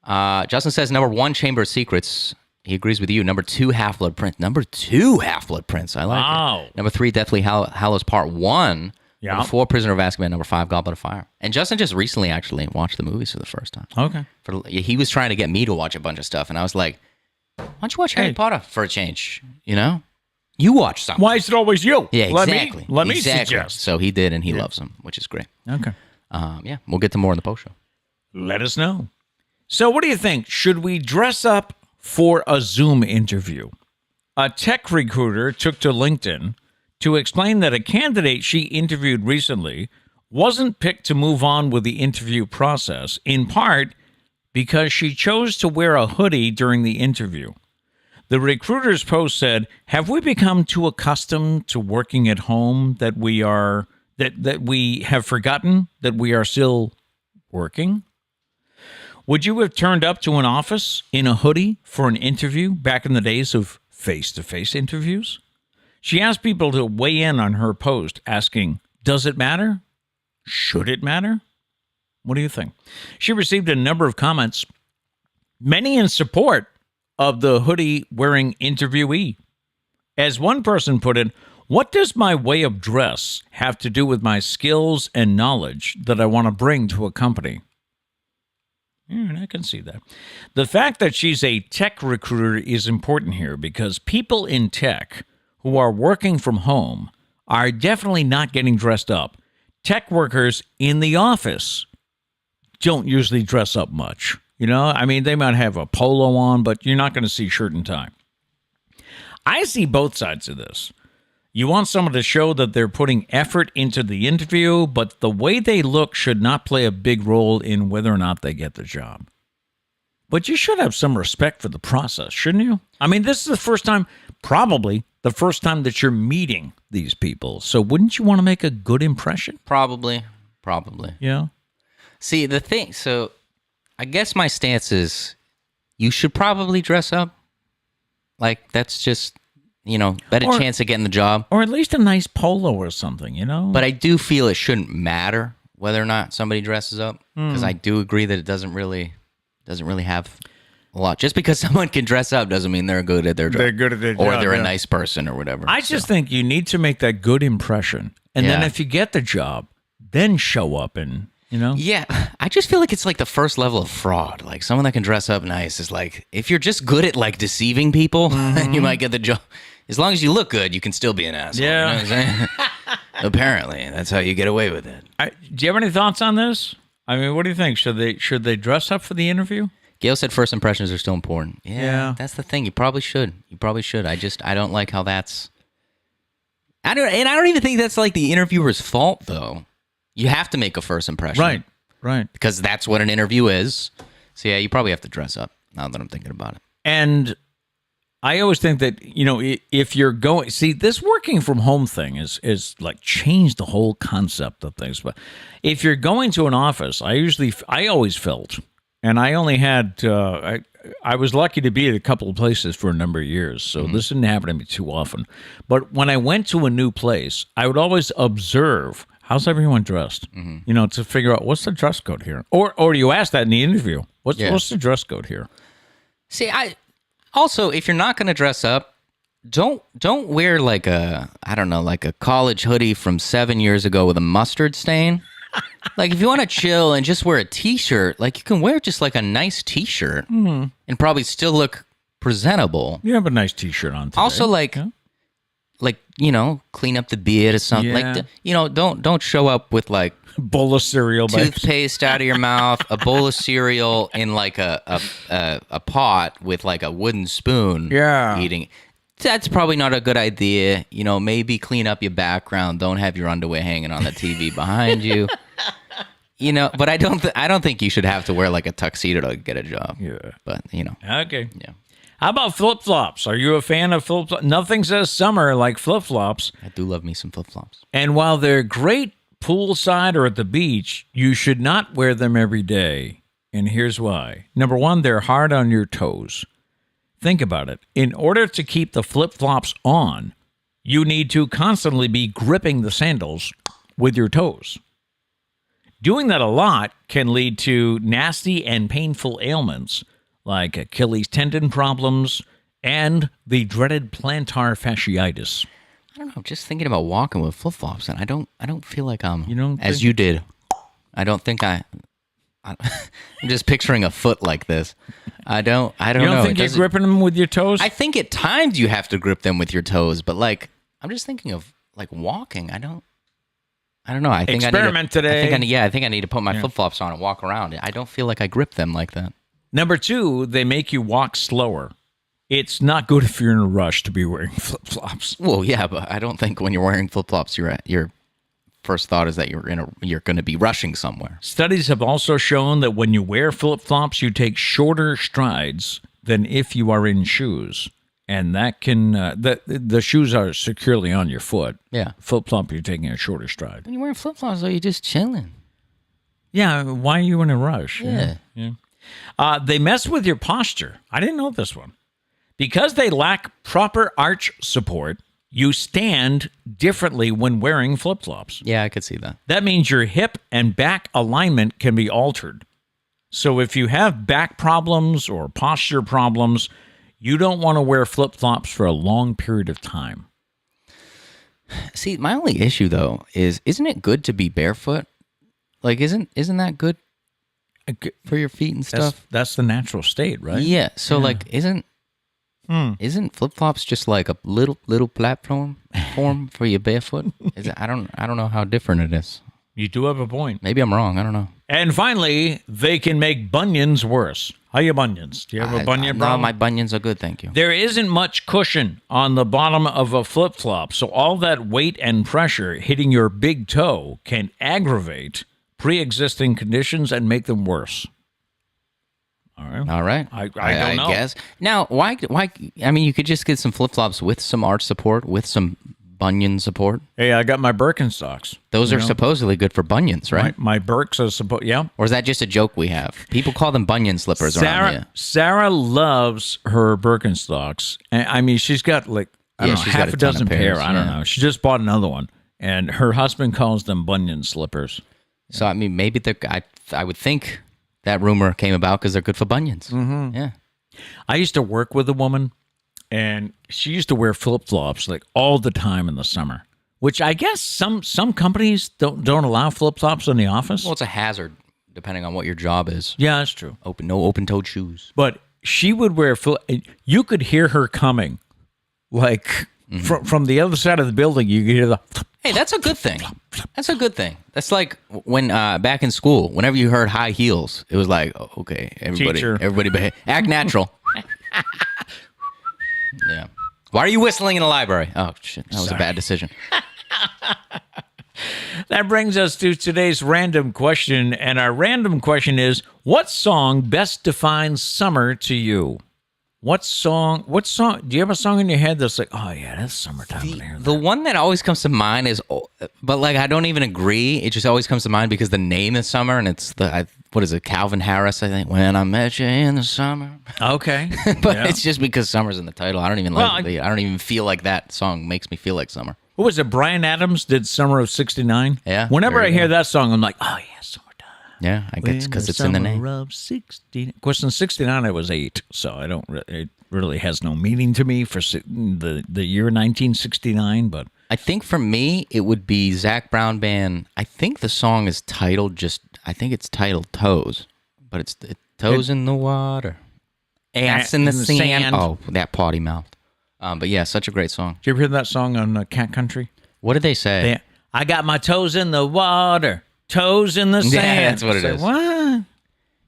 Justin says number 1, Chamber of Secrets. He agrees with you. Number 2, Half-Blood Prince. Number 2, Half-Blood Prince. I like Wow. it. Number 3, Deathly Hallows Part 1. Yeah. Number 4, Prisoner of Azkaban. Number 5, Goblet of Fire. And Justin just recently actually watched the movies for the first time. Okay. He was trying to get me to watch a bunch of stuff, and I was like, why don't you watch Harry Potter for a change? You know? You watch something. Why is it always you? Yeah, exactly. Let me exactly. suggest. So he did, and he loves them, which is great. Okay. Yeah, we'll get to more in the post show. Let us know. So what do you think? Should we dress up for a Zoom interview? A tech recruiter took to LinkedIn to explain that a candidate she interviewed recently wasn't picked to move on with the interview process, in part because she chose to wear a hoodie during the interview. The recruiter's post said, "Have we become too accustomed to working at home that we have forgotten that we are still working? Would you have turned up to an office in a hoodie for an interview back in the days of face-to-face interviews?" She asked people to weigh in on her post, asking, "Does it matter? Should it matter?" What do you think? She received a number of comments, many in support of the hoodie-wearing interviewee. As one person put it, "What does my way of dress have to do with my skills and knowledge that I want to bring to a company?" I can see that. The fact that she's a tech recruiter is important here because people in tech who are working from home are definitely not getting dressed up. Tech workers in the office don't usually dress up much. You know, I mean, they might have a polo on, but you're not going to see shirt and tie. I see both sides of this. You want someone to show that they're putting effort into the interview, but the way they look should not play a big role in whether or not they get the job. But you should have some respect for the process, shouldn't you? I mean, this is the first time, probably the first time that you're meeting these people. So wouldn't you want to make a good impression? Probably. Yeah. See, the thing, so I guess my stance is you should probably dress up. Like, that's just, better chance of getting the job. Or at least a nice polo or something, But I do feel it shouldn't matter whether or not somebody dresses up, because I do agree that it doesn't really have a lot. Just because someone can dress up doesn't mean they're good at their job. They're good at their job. Or they're a nice person or whatever. I just think you need to make that good impression. And then if you get the job, then show up and, Yeah, I just feel like it's like the first level of fraud. Like, someone that can dress up nice is like, if you're just good at like deceiving people, you might get the job. As long as you look good, you can still be an asshole. Yeah. You know what I'm saying? Apparently, that's how you get away with it. Do you have any thoughts on this? I mean, what do you think? Should they dress up for the interview? Gail said first impressions are still important. Yeah. That's the thing. You probably should. I don't like how that's... I don't even think that's like the interviewer's fault, though. You have to make a first impression. Right. Because that's what an interview is. So, yeah, you probably have to dress up, now that I'm thinking about it. And I always think that, if you're going... See, this working from home thing is like changed the whole concept of things. But if you're going to an office, I always felt... And I only had, I was lucky to be at a couple of places for a number of years, so this didn't happen to me too often. But when I went to a new place, I would always observe, how's everyone dressed? To figure out, what's the dress code here? Or you ask that in the interview, what's the dress code here? See, also, if you're not going to dress up, don't wear like a college hoodie from 7 years ago with a mustard stain. Like, if you want to chill and just wear a T-shirt, like, you can wear just like a nice T-shirt and probably still look presentable. You have a nice T-shirt on today. Also, clean up the beard or something. Yeah. Like, don't show up with like bowl of cereal, toothpaste out of your mouth, a bowl of cereal in like a pot with like a wooden spoon. Yeah, eating. That's probably not a good idea. Maybe clean up your background. Don't have your underwear hanging on the TV behind you. But I don't think you should have to wear like a tuxedo to get a job. Yeah. But, Okay. Yeah. How about flip-flops? Are you a fan of flip-flops? Nothing says summer like flip-flops. I do love me some flip-flops. And while they're great poolside or at the beach, you should not wear them every day. And here's why. Number one, they're hard on your toes. Think about it. In order to keep the flip-flops on, you need to constantly be gripping the sandals with your toes. Doing that a lot can lead to nasty and painful ailments like Achilles tendon problems and the dreaded plantar fasciitis. I don't know. Just thinking about walking with flip-flops, and I don't feel like I'm You you did. I don't think I'm just picturing a foot like this. I don't know. You don't think you're gripping them with your toes? I think at times you have to grip them with your toes, but like, I'm just thinking of like walking. I don't know. I think Experiment today. I think I need to put my flip-flops on and walk around. I don't feel like I grip them like that. Number two, they make you walk slower. It's not good if you're in a rush to be wearing flip-flops. Well, yeah, but I don't think when you're wearing flip-flops, your first thought is that you're going to be rushing somewhere. Studies have also shown that when you wear flip-flops, you take shorter strides than if you are in shoes. And that can, the shoes are securely on your foot. Yeah. Flip-flop, you're taking a shorter stride. When you're wearing flip-flops, though, you're just chilling. Yeah, why are you in a rush? Yeah. They mess with your posture. I didn't know this one. Because they lack proper arch support, you stand differently when wearing flip-flops. Yeah, I could see that. That means your hip and back alignment can be altered. So if you have back problems or posture problems, you don't want to wear flip-flops for a long period of time. See, my only issue, though, isn't it good to be barefoot? Like, isn't that good for your feet and stuff? That's the natural state, right? Yeah. So, like, isn't flip-flops just like a little platform for your barefoot? I don't know how different it is. You do have a point. Maybe I'm wrong. I don't know. And finally, they can make bunions worse. How are your bunions? Do you have a bunion problem? No, my bunions are good, thank you. There isn't much cushion on the bottom of a flip-flop, so all that weight and pressure hitting your big toe can aggravate pre-existing conditions and make them worse. All right. I don't know. I guess. Now, why? I mean, you could just get some flip-flops with some arch support, with some bunion support. Hey, I got my Birkenstocks. Those are supposedly good for bunions, right? My Birks are supposed, yeah. Or is that just a joke we have? People call them bunion slippers around here. Sarah loves her Birkenstocks. And, I mean, she's got like, I don't know, she's half got a a ton dozen of pairs, pair. I don't know. She just bought another one. And her husband calls them bunion slippers. So, I mean, maybe I would think that rumor came about because they're good for bunions. Mm-hmm. Yeah. I used to work with a woman, and she used to wear flip-flops like all the time in the summer, which I guess some companies don't allow flip-flops in the office. Well, it's a hazard depending on what your job is. Yeah, that's true. No open-toed shoes. But she would wear you could hear her coming, like from the other side of the building. You could hear the. Hey, that's a good thing. That's a good thing. That's like when back in school, whenever you heard high heels, it was like, oh, okay, everybody behave. Act natural. Yeah. Why are you whistling in the library? Oh, shit. That was a bad decision. That brings us to today's random question. And our random question is, what song best defines summer to you? What song, do you have a song in your head that's like, oh yeah, that's summertime in here? The one that always comes to mind is, but like I don't even agree. It just always comes to mind because the name is Summer, and it's what is it, Calvin Harris, I think, When I Met You in the Summer. Okay. But it's just because summer's in the title. I don't even I don't even feel like that song makes me feel like summer. What was it? Brian Adams did Summer of '69. Yeah. Whenever I hear that song, I'm like, oh yeah, summertime. Yeah, I guess because it's in the name. Summer of '69. Of course, in '69 I was 8, so I don't. It really has no meaning to me for the year 1969. But I think for me, it would be Zac Brown Band. I think the song is titled I think it's titled Toes, but it's Toes in the Water, Ass in the Sand. Oh, that potty mouth. But yeah, such a great song. Did you ever hear that song on Cat Country? What did they say? I got my toes in the water, toes in the sand. Yeah, that's what it is. What?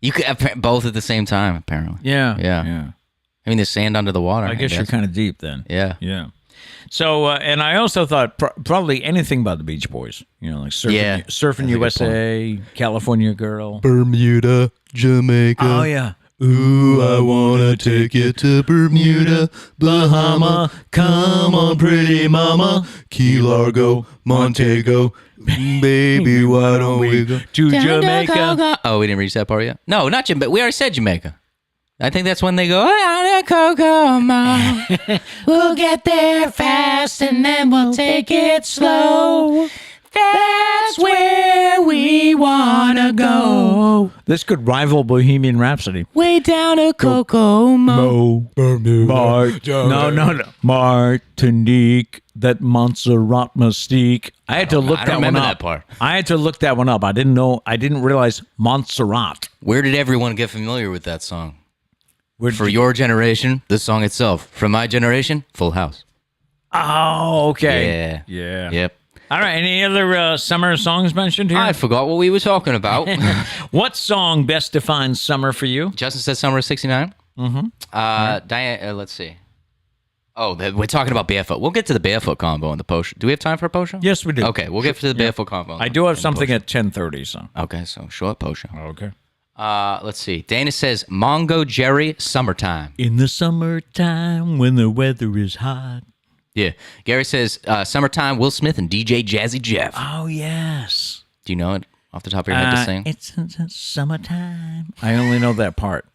You could have both at the same time, apparently. Yeah. I mean, there's sand under the water. I guess you're kind of deep then. Yeah. So, and I also thought probably anything by the Beach Boys. You know, like Surfing USA, California Girl. Bermuda, Jamaica. Oh, yeah. Ooh, I wanna take you to Bermuda, Bahama. Come on, pretty mama. Key Largo, Montego. Baby, why don't we go to Jamaica? Oh, we didn't reach that part yet? No, not Jamaica. We already said Jamaica. I think that's when they go, on a Kokomo. We'll get there fast and then we'll take it slow. That's where we want to go. This could rival Bohemian Rhapsody. Way down to Kokomo. No. Martinique, that Montserrat mystique. I had to look that one up. That part. I had to look that one up. I didn't realize Montserrat. Where did everyone get familiar with that song? For your generation, the song itself. For my generation, Full House. Oh, okay. Yeah. Yep. All right. Any other summer songs mentioned here? I forgot what we were talking about. What song best defines summer for you? Justin said summer of '69. Mm-hmm. Diane, let's see. Oh, we're talking about barefoot. We'll get to the barefoot combo in the post. Do we have time for a post show? Yes, we do. Okay, we'll get to the barefoot combo. I do have something at 10:30. So. Okay, so short post show. Okay. Let's see. Dana says Mongo Jerry, Summertime. In the summertime when the weather is hot. Yeah. Gary says Summertime, Will Smith and DJ Jazzy Jeff. Oh, yes. Do you know it off the top of your head to sing? It's summertime. I only know that part.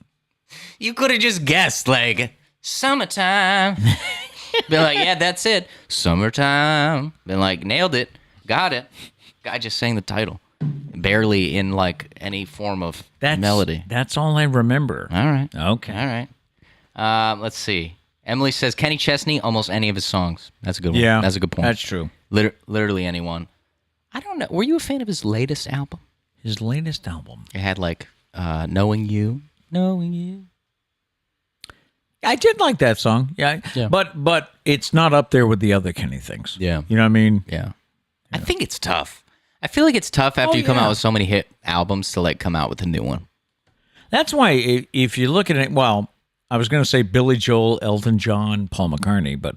You could have just guessed, like, summertime. Been like, yeah, that's it. Summertime. Been like, nailed it. Got it. Guy just sang the title. Barely in, like, any form of melody. That's all I remember. All right. Okay. All right. Let's see. Emily says Kenny Chesney, almost any of his songs. That's a good one. Yeah. That's a good point. That's true. Literally anyone. I don't know. Were you a fan of his latest album? His latest album? It had, like, Knowing You. I did like that song. Yeah. But it's not up there with the other Kenny things. Yeah. You know what I mean? Yeah. I think it's tough. I feel like it's tough after you come out with so many hit albums to, like, come out with a new one. That's why if you look at it, well, I was going to say Billy Joel, Elton John, Paul McCartney, but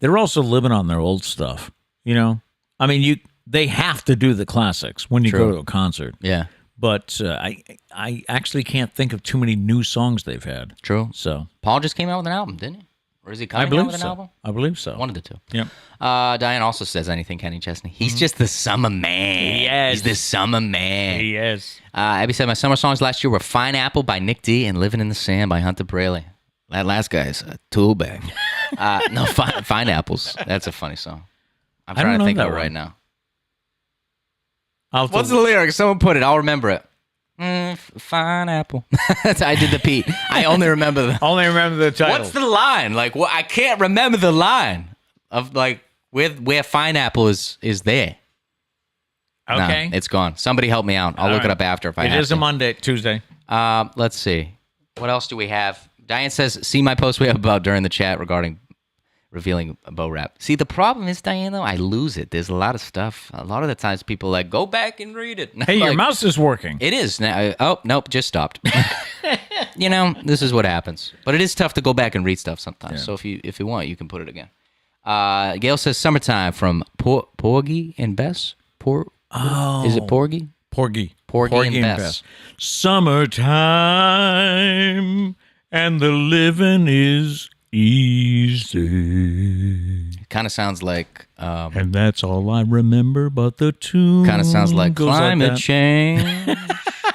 they're also living on their old stuff, you know? I mean, they have to do the classics when you go to a concert. Yeah. But I actually can't think of too many new songs they've had. True. So Paul just came out with an album, didn't he? Or is he coming out with an album? I believe so. One of the two. Yep. Diane also says anything, Kenny Chesney. He's just the summer man. Yes. He's the summer man. Yes. Abby said, my summer songs last year were Fine Apple by Nick D and Living in the Sand by Hunter Braley. That last guy's a tool bag. No, Fine Apples. That's a funny song. I'm trying to think of it right now. What's the lyric? Someone put it. I'll remember it. Fine apple. I did the Pete. I only remember the title. What's the line? Like, I can't remember the line of like where fine apple is there. Okay, it's gone. Somebody help me out. I'll look it up after if I have to. It is a Monday, Tuesday. Let's see. What else do we have? Diane says, see my post we have about during the chat regarding revealing a bow wrap. See, the problem is, Diane, though, I lose it. There's a lot of stuff. A lot of the times people are like, go back and read it. Hey, your mouse is working. It is. Now. Oh, nope, just stopped. This is what happens. But it is tough to go back and read stuff sometimes. Yeah. So if you want, you can put it again. Gail says, summertime from Porgy and Bess. Is it Porgy? Porgy and Bess. Summertime and the living is easy. Kind of sounds like... and that's all I remember, but the tune kind of sounds like climate like change.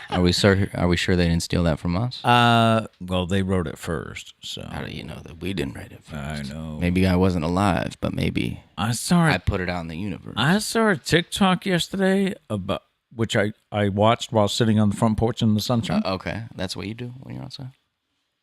Are we sure they didn't steal that from us? Well, they wrote it first. So how do you know that we didn't write it first? I know. Maybe I wasn't alive, but maybe I put it out in the universe. I saw a TikTok yesterday about which I watched while sitting on the front porch in the sunshine. Okay, that's what you do when you're outside.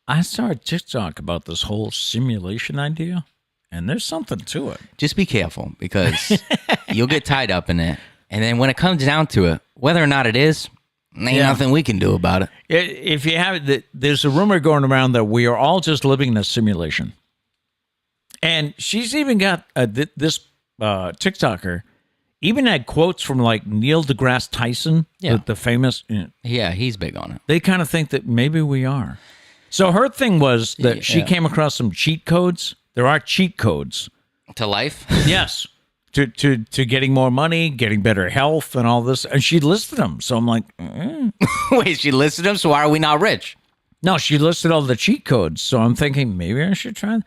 I saw a TikTok about this whole simulation idea, and there's something to it. Just be careful, because you'll get tied up in it, and then when it comes down to it, whether or not it is, ain't nothing we can do about it. If you have it, there's a rumor going around that we are all just living in a simulation. And she's even got this TikToker even had quotes from like Neil deGrasse Tyson, the famous. Yeah, he's big on it. They kind of think that maybe we are. So her thing was that she came across some cheat codes. There are cheat codes to life. Yes, to getting more money, getting better health, and all this. And she listed them. So I'm like, wait, she listed them. So why are we not rich? No, she listed all the cheat codes. So I'm thinking maybe I should try.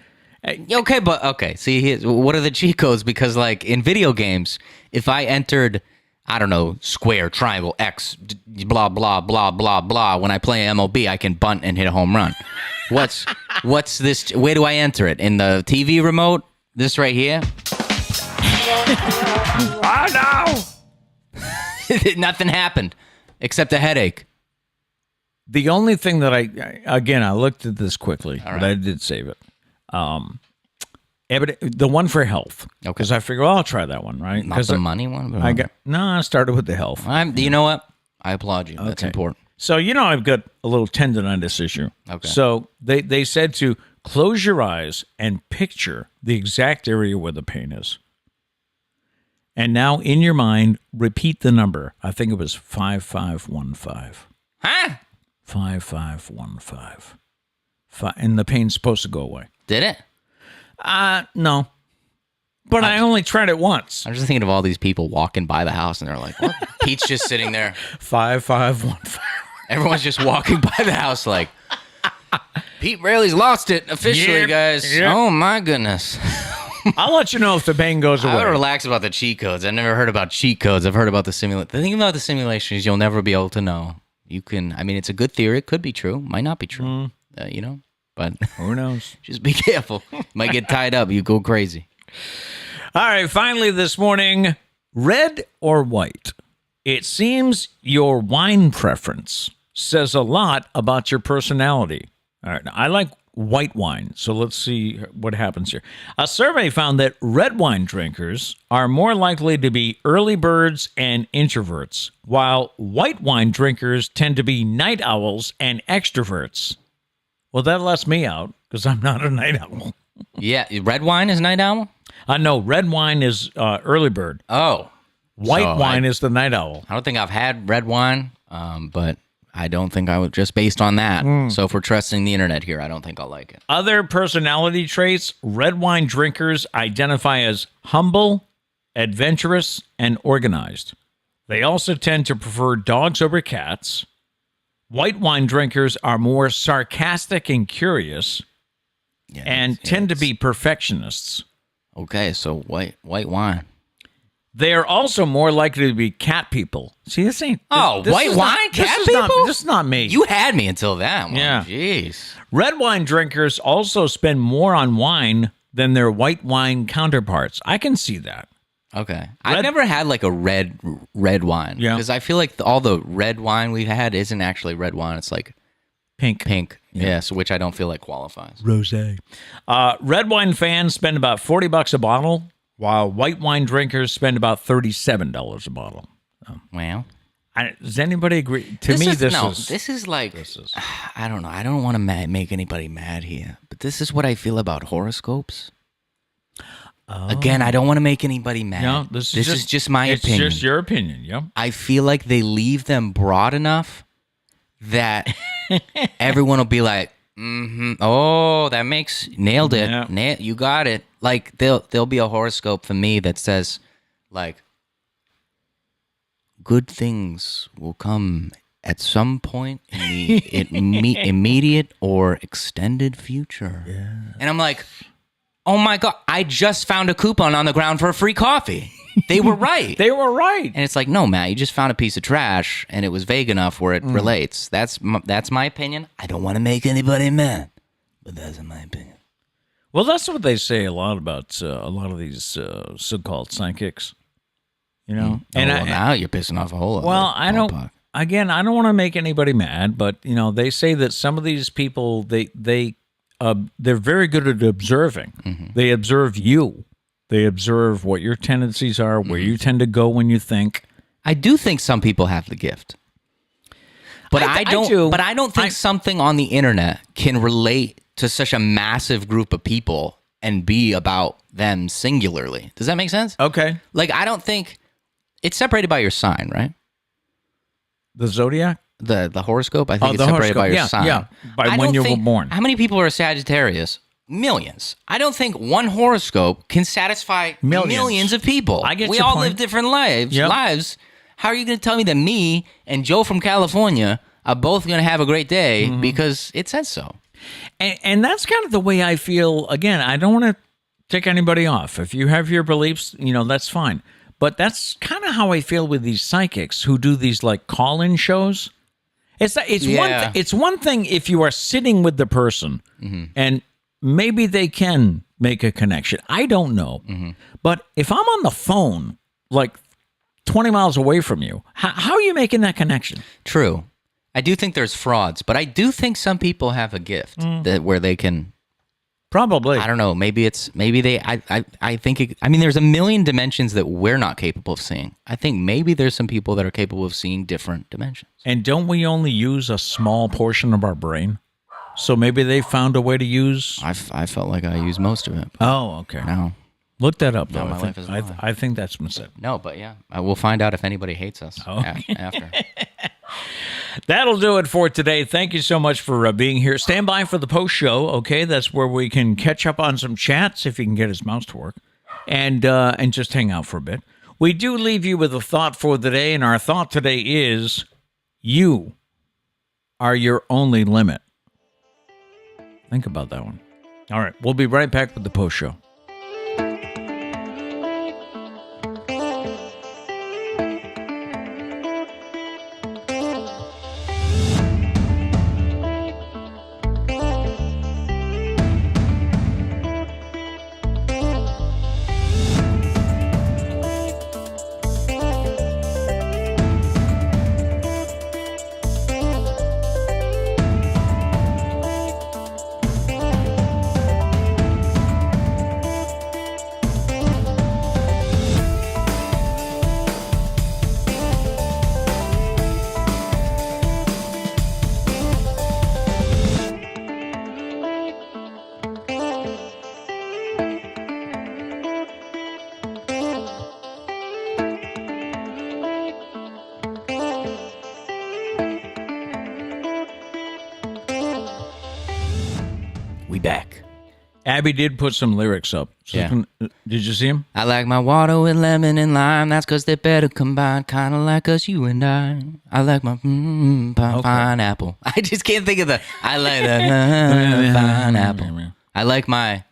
Okay. See, what are the cheat codes? Because like in video games, if I entered, I don't know, square, triangle, X, blah, blah, blah, blah, blah. When I play MLB, I can bunt and hit a home run. What's this? Where do I enter it? In the TV remote? This right here? Oh, no! Nothing happened except a headache. The only thing that I looked at this quickly, but I did save it. The one for health. Okay. Because I figured, I'll try that one, right? Not the money one? I started with the health. You know what? I applaud you. Okay. That's important. So, I've got a little tendonitis issue. Okay. So they said to close your eyes and picture the exact area where the pain is. And now in your mind, repeat the number. I think it was 5515. Huh? 5515. And the pain's supposed to go away. Did it? No. But I only tried it once. I'm just thinking of all these people walking by the house, and they're like, what? Pete's just sitting there. 5515. Everyone's just walking by the house like, Pete Braley's lost it officially, guys. Yep. Oh, my goodness. I'll let you know if the pain goes away. I would relax about the cheat codes. I've never heard about cheat codes. I've heard about the simulation. The thing about the simulation is you'll never be able to know. It's a good theory. It could be true. Might not be true. But who knows? Just be careful. Might get tied up. You go crazy. All right. Finally, this morning, red or white? It seems your wine preference says a lot about your personality. All right. Now, I like white wine. So let's see what happens here. A survey found that red wine drinkers are more likely to be early birds and introverts, while white wine drinkers tend to be night owls and extroverts. Well, that lets me out because I'm not a night owl. Yeah, red wine is night owl? No, red wine is early bird. Oh. White wine is the night owl. I don't think I've had red wine, but I don't think I would, just based on that. So if we're trusting the internet here, I don't think I'll like it. Other personality traits, red wine drinkers identify as humble, adventurous, and organized. They also tend to prefer dogs over cats. White wine drinkers are more sarcastic and curious and tend to be perfectionists. Okay, so white wine. They are also more likely to be cat people. See, this ain't... this white is wine, not, cat this people? Is not, this is not me. You had me until that one. Yeah. Jeez. Red wine drinkers also spend more on wine than their white wine counterparts. I can see that. Okay. I've never had like a red wine. Yeah. Because I feel like all the red wine we've had isn't actually red wine. It's like pink. Yeah. So which I don't feel like qualifies. Rosé. Red wine fans spend about $40 a bottle, while white wine drinkers spend about $37 a bottle. Well. Does anybody agree? This is like, I don't know. I don't want to make anybody mad here, but this is what I feel about horoscopes. Again, I don't want to make anybody mad. No, this is just my opinion. It's just your opinion, yeah. I feel like they leave them broad enough that everyone will be like, oh, that nailed it. Yeah. You got it. Like, there'll be a horoscope for me that says, like, good things will come at some point in the immediate or extended future. Yeah. And I'm like, oh my God, I just found a coupon on the ground for a free coffee. They were right. They were right. And it's like, no, Matt, you just found a piece of trash and it was vague enough where it relates. That's my opinion. I don't want to make anybody mad, but that's my opinion. Well, that's what they say a lot about a lot of these so-called psychics. You know? Now you're pissing off a whole lot. Well, I don't want to make anybody mad, but, you know, they say that some of these people, they're very good at observing. Mm-hmm. They observe you. They observe what your tendencies are, where you tend to go when you think. I do think some people have the gift. But I don't think something on the internet can relate to such a massive group of people and be about them singularly. Does that make sense? Okay. Like, I don't think it's separated by your sign, right? The zodiac? The horoscope? I think it's separated by your sign. Yeah, by when you were born. How many people are Sagittarius? Millions. I don't think one horoscope can satisfy millions of people. I get we your all point. live different lives. Yep. How are you going to tell me that me and Joe from California are both going to have a great day because it says so? And that's kind of the way I feel. Again, I don't want to tick anybody off. If you have your beliefs, you know, that's fine. But that's kind of how I feel with these psychics who do these like call-in shows. It's one thing if you are sitting with the person and maybe they can make a connection. I don't know. But if I'm on the phone, like 20 miles away from you, how are you making that connection? True. I do think there's frauds, but I do think some people have a gift where they can. Probably. I don't know. Maybe they. I think. There's a million dimensions that we're not capable of seeing. I think maybe there's some people that are capable of seeing different dimensions. And don't we only use a small portion of our brain? So maybe they found a way to use. I felt like I used most of it. Oh, okay. No. Look that up, though. I think that's been said. No, but yeah, we'll find out if anybody hates us after. That'll do it for today. Thank you so much for being here. Stand by for the post show, okay? That's where we can catch up on some chats if he can get his mouse to work, and just hang out for a bit. We do leave you with a thought for the day, and our thought today is you are your only limit. Think about that one. All right, we'll be right back with the post show. Abby did put some lyrics up. So Yeah. Did you see him? I like my water with lemon and lime. That's because they're better combined. Kind of like us, you and I. I like my pineapple. I just can't think of the. I like the pineapple. I like my.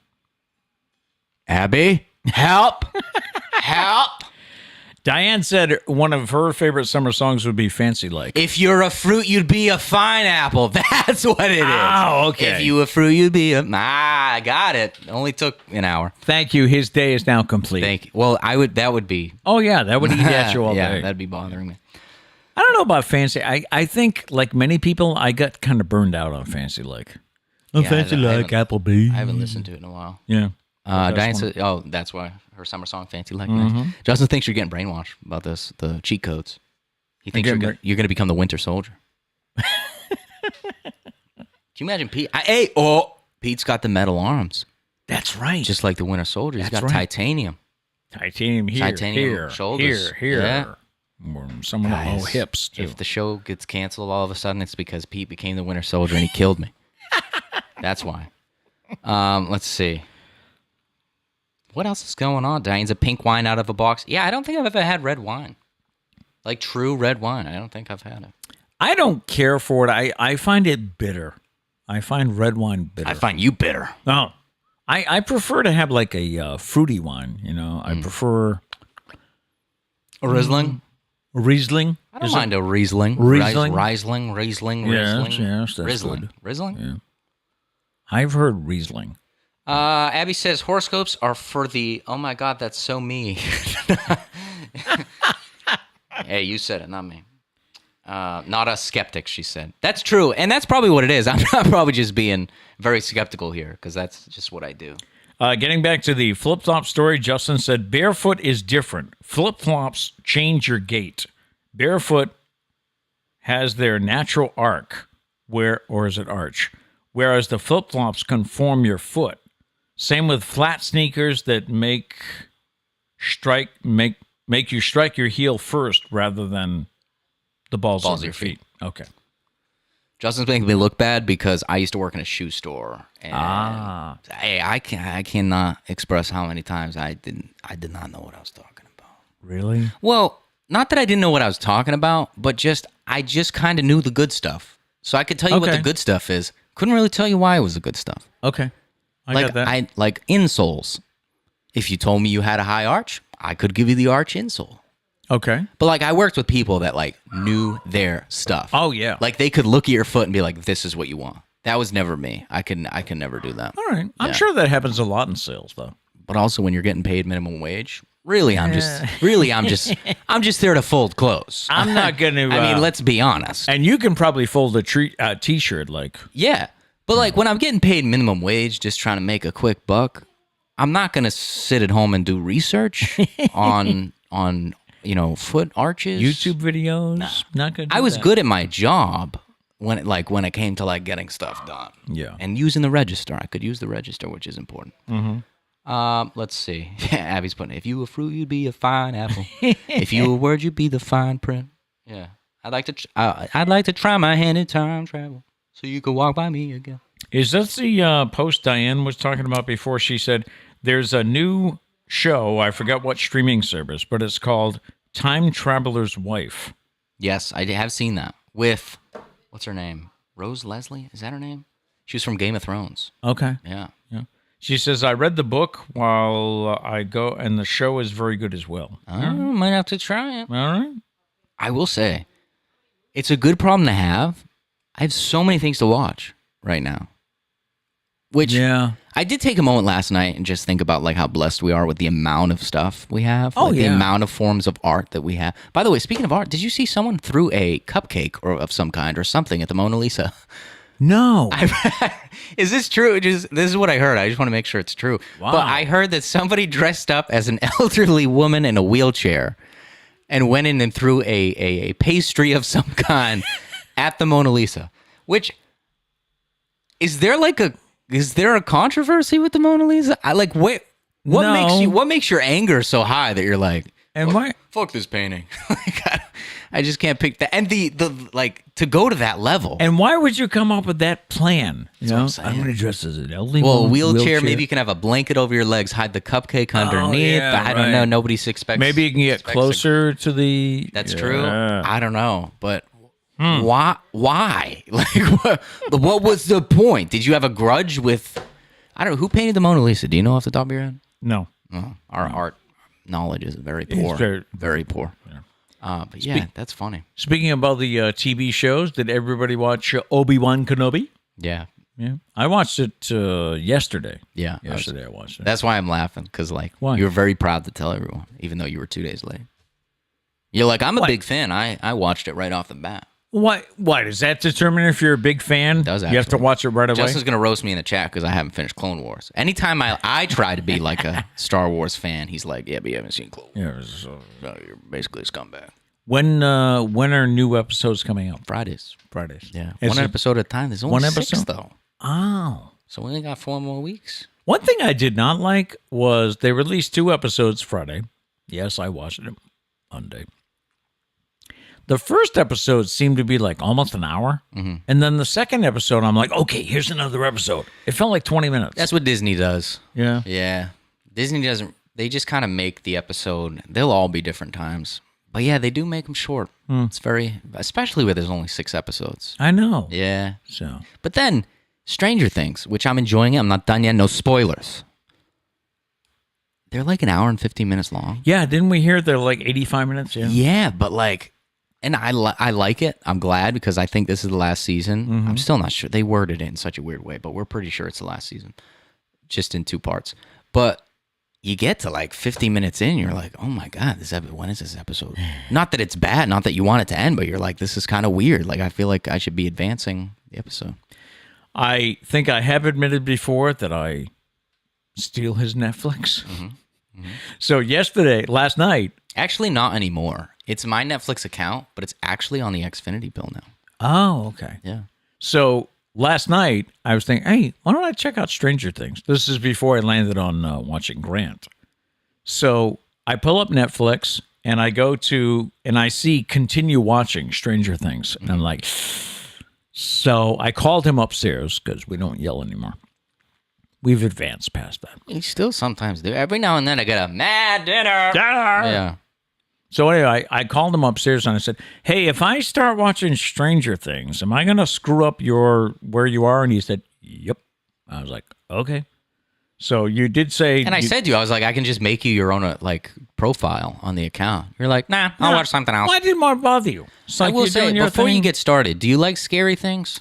Abby, help, help. Diane said one of her favorite summer songs would be Fancy Like. If you're a fruit, you'd be a fine apple. That's what it is. Oh, okay. If you were a fruit, you'd be a. I got it. Only took an hour. Thank you. His day is now complete. Thank you. Well, I would. That would be. Oh, yeah. That would eat at you all yeah, day. that'd be bothering me. I don't know about Fancy. I think, like many people, I got kind of burned out on Fancy Like. Yeah, Fancy Like Applebee's. I haven't listened to it in a while. Yeah. Diane said, "Oh, that's why her summer song, Fancy Like." Nice. Justin thinks you're getting brainwashed about this, the cheat codes. He thinks you're going to become the Winter Soldier. Can you imagine Pete? Pete's got the metal arms, That's right. just like the Winter Soldier. He's That's got right. titanium. Titanium here, Titanium here, shoulders. here. Yeah. Some of the low Guys, hips, too. If the show gets canceled all of a sudden, it's because Pete became the Winter Soldier and he killed me. That's why. Let's see. What else is going on? Diane's a pink wine out of a box. Yeah, I don't think I've ever had red wine. Like true red wine. I don't think I've had it. I don't care for it. I find it bitter. I find red wine bitter. I find you bitter. No. I prefer to have like a fruity wine, you know. I prefer A Riesling? a Riesling. I don't mind a Riesling. Riesling? Riesling. Yes, that's Riesling. good. Riesling? Yeah. I've heard Riesling. Abby says horoscopes are for the, oh my God, that's so me. Hey, you said it, not me. Not us skeptics, she said. That's true, and that's probably what it is. I'm probably just being very skeptical here, because that's just what I do. Getting back to the flip-flop story, Justin said, barefoot is different. Flip-flops change your gait. Barefoot has their natural arc, or is it arch? Whereas the flip-flops conform your foot. Same with flat sneakers that make you strike your heel first rather than the balls of your feet. Okay. Justin's making me look bad because I used to work in a shoe store. And hey, I cannot express how many times I did not know what I was talking about. Really? Well, not that I didn't know what I was talking about, but I just kind of knew the good stuff. So I could tell you what the good stuff is. Couldn't really tell you why it was the good stuff. Okay. I got that. Like insoles. If you told me you had a high arch, I could give you the arch insole. Okay. But like I worked with people that like knew their stuff. Oh yeah. Like they could look at your foot and be like, "This is what you want." That was never me. I can never do that. All right. I'm sure that happens a lot in sales though. But also when you're getting paid minimum wage, I'm just there to fold clothes. I'm not going to. I mean, let's be honest. And you can probably fold a t-shirt like. Yeah. But like when I'm getting paid minimum wage, just trying to make a quick buck, I'm not going to sit at home and do research on foot arches. YouTube videos. Nah. Not good. I was good at my job when it came to like getting stuff done. Yeah. And using the register. I could use the register, which is important. Mm-hmm. Let's see. Abby's putting, if you were fruit, you'd be a fine apple. If you were a word, you'd be the fine print. Yeah. I'd like to try my hand in time travel so you could walk by me again. Is that the post Diane was talking about before? She said there's a new show. I forgot what streaming service, but it's called Time Traveler's Wife. Yes, I have seen that with, what's her name? Rose Leslie? Is that her name? She was from Game of Thrones. Okay. Yeah. She says, I read the book while I go, and the show is very good as well. I might have to try it. All right. I will say, it's a good problem to have. I have so many things to watch right now. Which, I did take a moment last night and just think about like how blessed we are with the amount of stuff we have. The amount of forms of art that we have. By the way, speaking of art, did you see someone threw a cupcake or of some kind or something at the Mona Lisa? No. Is this true? This is what I heard. I just want to make sure it's true. Wow. But I heard that somebody dressed up as an elderly woman in a wheelchair and went in and threw a pastry of some kind at the Mona Lisa. Which, is there a controversy with the Mona Lisa? What makes your anger so high that you're like, fuck this painting? I just can't pick that. And the like to go to that level. And why would you come up with that plan? You know, what I'm going to dress as an elderly well, woman, wheelchair. Maybe you can have a blanket over your legs, hide the cupcake underneath. yeah, I don't know. Nobody expects. Maybe you can get closer to the. That's true. I don't know, but why? Like, what was the point? Did you have a grudge with? I don't know. Who painted the Mona Lisa? Do you know off the top of your head? No. Oh, our art knowledge is very poor. Very poor. Yeah. But yeah, that's funny. Speaking about the TV shows, did everybody watch Obi-Wan Kenobi? Yeah. Yeah. I watched it yesterday. Yeah. Yesterday I watched it. That's why I'm laughing, because like you were very proud to tell everyone, even though you were 2 days late. You're like, I'm a big fan. I watched it right off the bat. Why does that determine if you're a big fan? It does actually. You have to watch it right away? Justin's going to roast me in the chat because I haven't finished Clone Wars. Anytime I try to be like a Star Wars fan, he's like, yeah, but you haven't seen Clone Wars. Yeah, So you're basically a scumbag. When are new episodes coming out? Fridays. Yeah. One episode at a time. There's only 6, though. Oh. So we only got 4 more weeks. One thing I did not like was they released 2 episodes Friday. Yes, I watched it Monday. The first episode seemed to be like almost an hour. Mm-hmm. And then the second episode, I'm like, okay, here's another episode. It felt like 20 minutes. That's what Disney does. Yeah. Yeah. Disney doesn't, they just kind of make the episode, they'll all be different times. But yeah, they do make them short. It's very, especially where there's only 6 episodes. I know. Yeah. So. But then, Stranger Things, which I'm enjoying it. I'm not done yet. No spoilers. They're like an hour and 15 minutes long. Yeah, didn't we hear they're like 85 minutes? Yeah. Yeah, but like, and I like it. I'm glad because I think this is the last season. Mm-hmm. I'm still not sure. They worded it in such a weird way, but we're pretty sure it's the last season, just in 2 parts. But you get to like 50 minutes in, you're like, oh my God, when is this episode? Not that it's bad, not that you want it to end, but you're like, this is kind of weird. Like, I feel like I should be advancing the episode. I think I have admitted before that I steal his Netflix. Mm-hmm. Mm-hmm. So last night. Actually, not anymore. It's my Netflix account, but it's actually on the Xfinity bill now. Oh, okay. Yeah. So last night, I was thinking, hey, why don't I check out Stranger Things? This is before I landed on watching Grant. So I pull up Netflix, and I go to, and I see continue watching Stranger Things. And I'm like, so I called him upstairs, because we don't yell anymore. We've advanced past that. We still sometimes do. Every now and then I get a mad dinner. Yeah. So anyway, I called him upstairs and I said, hey, if I start watching Stranger Things, am I going to screw up where you are? And he said, yep. I was like, okay. So you did say... And I said to you, I was like, I can just make you your own profile on the account. You're like, nah, I'll watch something else. Why didn't it bother you? It's like I will say, before you get started, do you like scary things?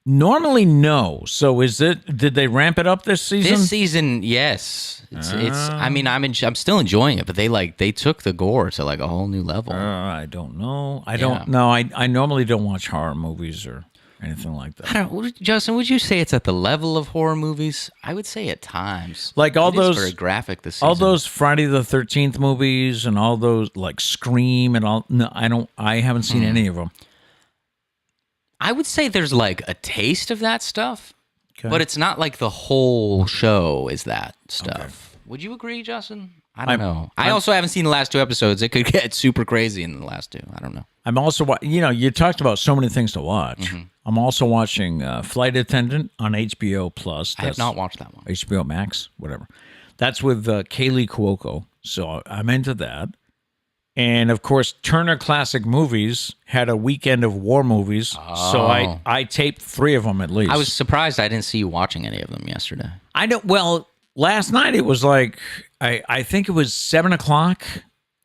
Normally, no. So did they ramp it up this season? This season, yes. It's I mean, I'm still enjoying it, but they took the gore to like a whole new level. I don't know. I don't know. I normally don't watch horror movies or anything like that. Justin, would you say it's at the level of horror movies? I would say at times. Like all those very graphic this season. All those Friday the 13th movies and all those like Scream and all. No, I haven't seen any of them. I would say there's like a taste of that stuff, but it's not like the whole show is that stuff. Okay. Would you agree, Justin? I don't know. I also haven't seen the last 2 episodes. It could get super crazy in the last 2. I don't know. I'm also, you talked about so many things to watch. Mm-hmm. I'm also watching Flight Attendant on HBO Plus. I have not watched that one. HBO Max, whatever. That's with Kaylee Cuoco. So I'm into that. And, of course, Turner Classic Movies had a weekend of war movies, so I taped 3 of them at least. I was surprised I didn't see you watching any of them yesterday. Last night it was like, I think it was 7 o'clock,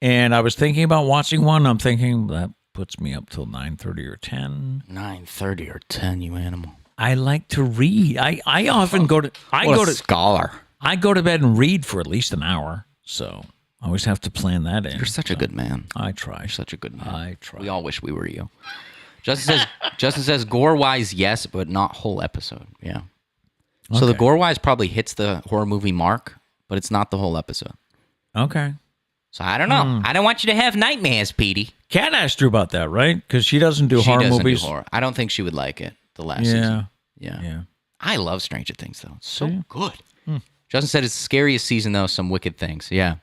and I was thinking about watching one. I'm thinking, that puts me up till 9:30 or 10. 9:30 or 10, you animal. I like to read. I often go to... scholar. I go to bed and read for at least an hour, so... I always have to plan that in. You're such a good man. I try. You're such a good man. I try. We all wish we were you. Justin says gore-wise, yes, but not whole episode. Yeah. Okay. So the gore-wise probably hits the horror movie mark, but it's not the whole episode. Okay. So I don't know. I don't want you to have nightmares, Petey. Kat asked you about that, right? Because she doesn't do horror movies. Do horror. I don't think she would like it the last season. Yeah. I love Stranger Things, though. It's so good. Justin said it's the scariest season, though. Some wicked things. Yeah.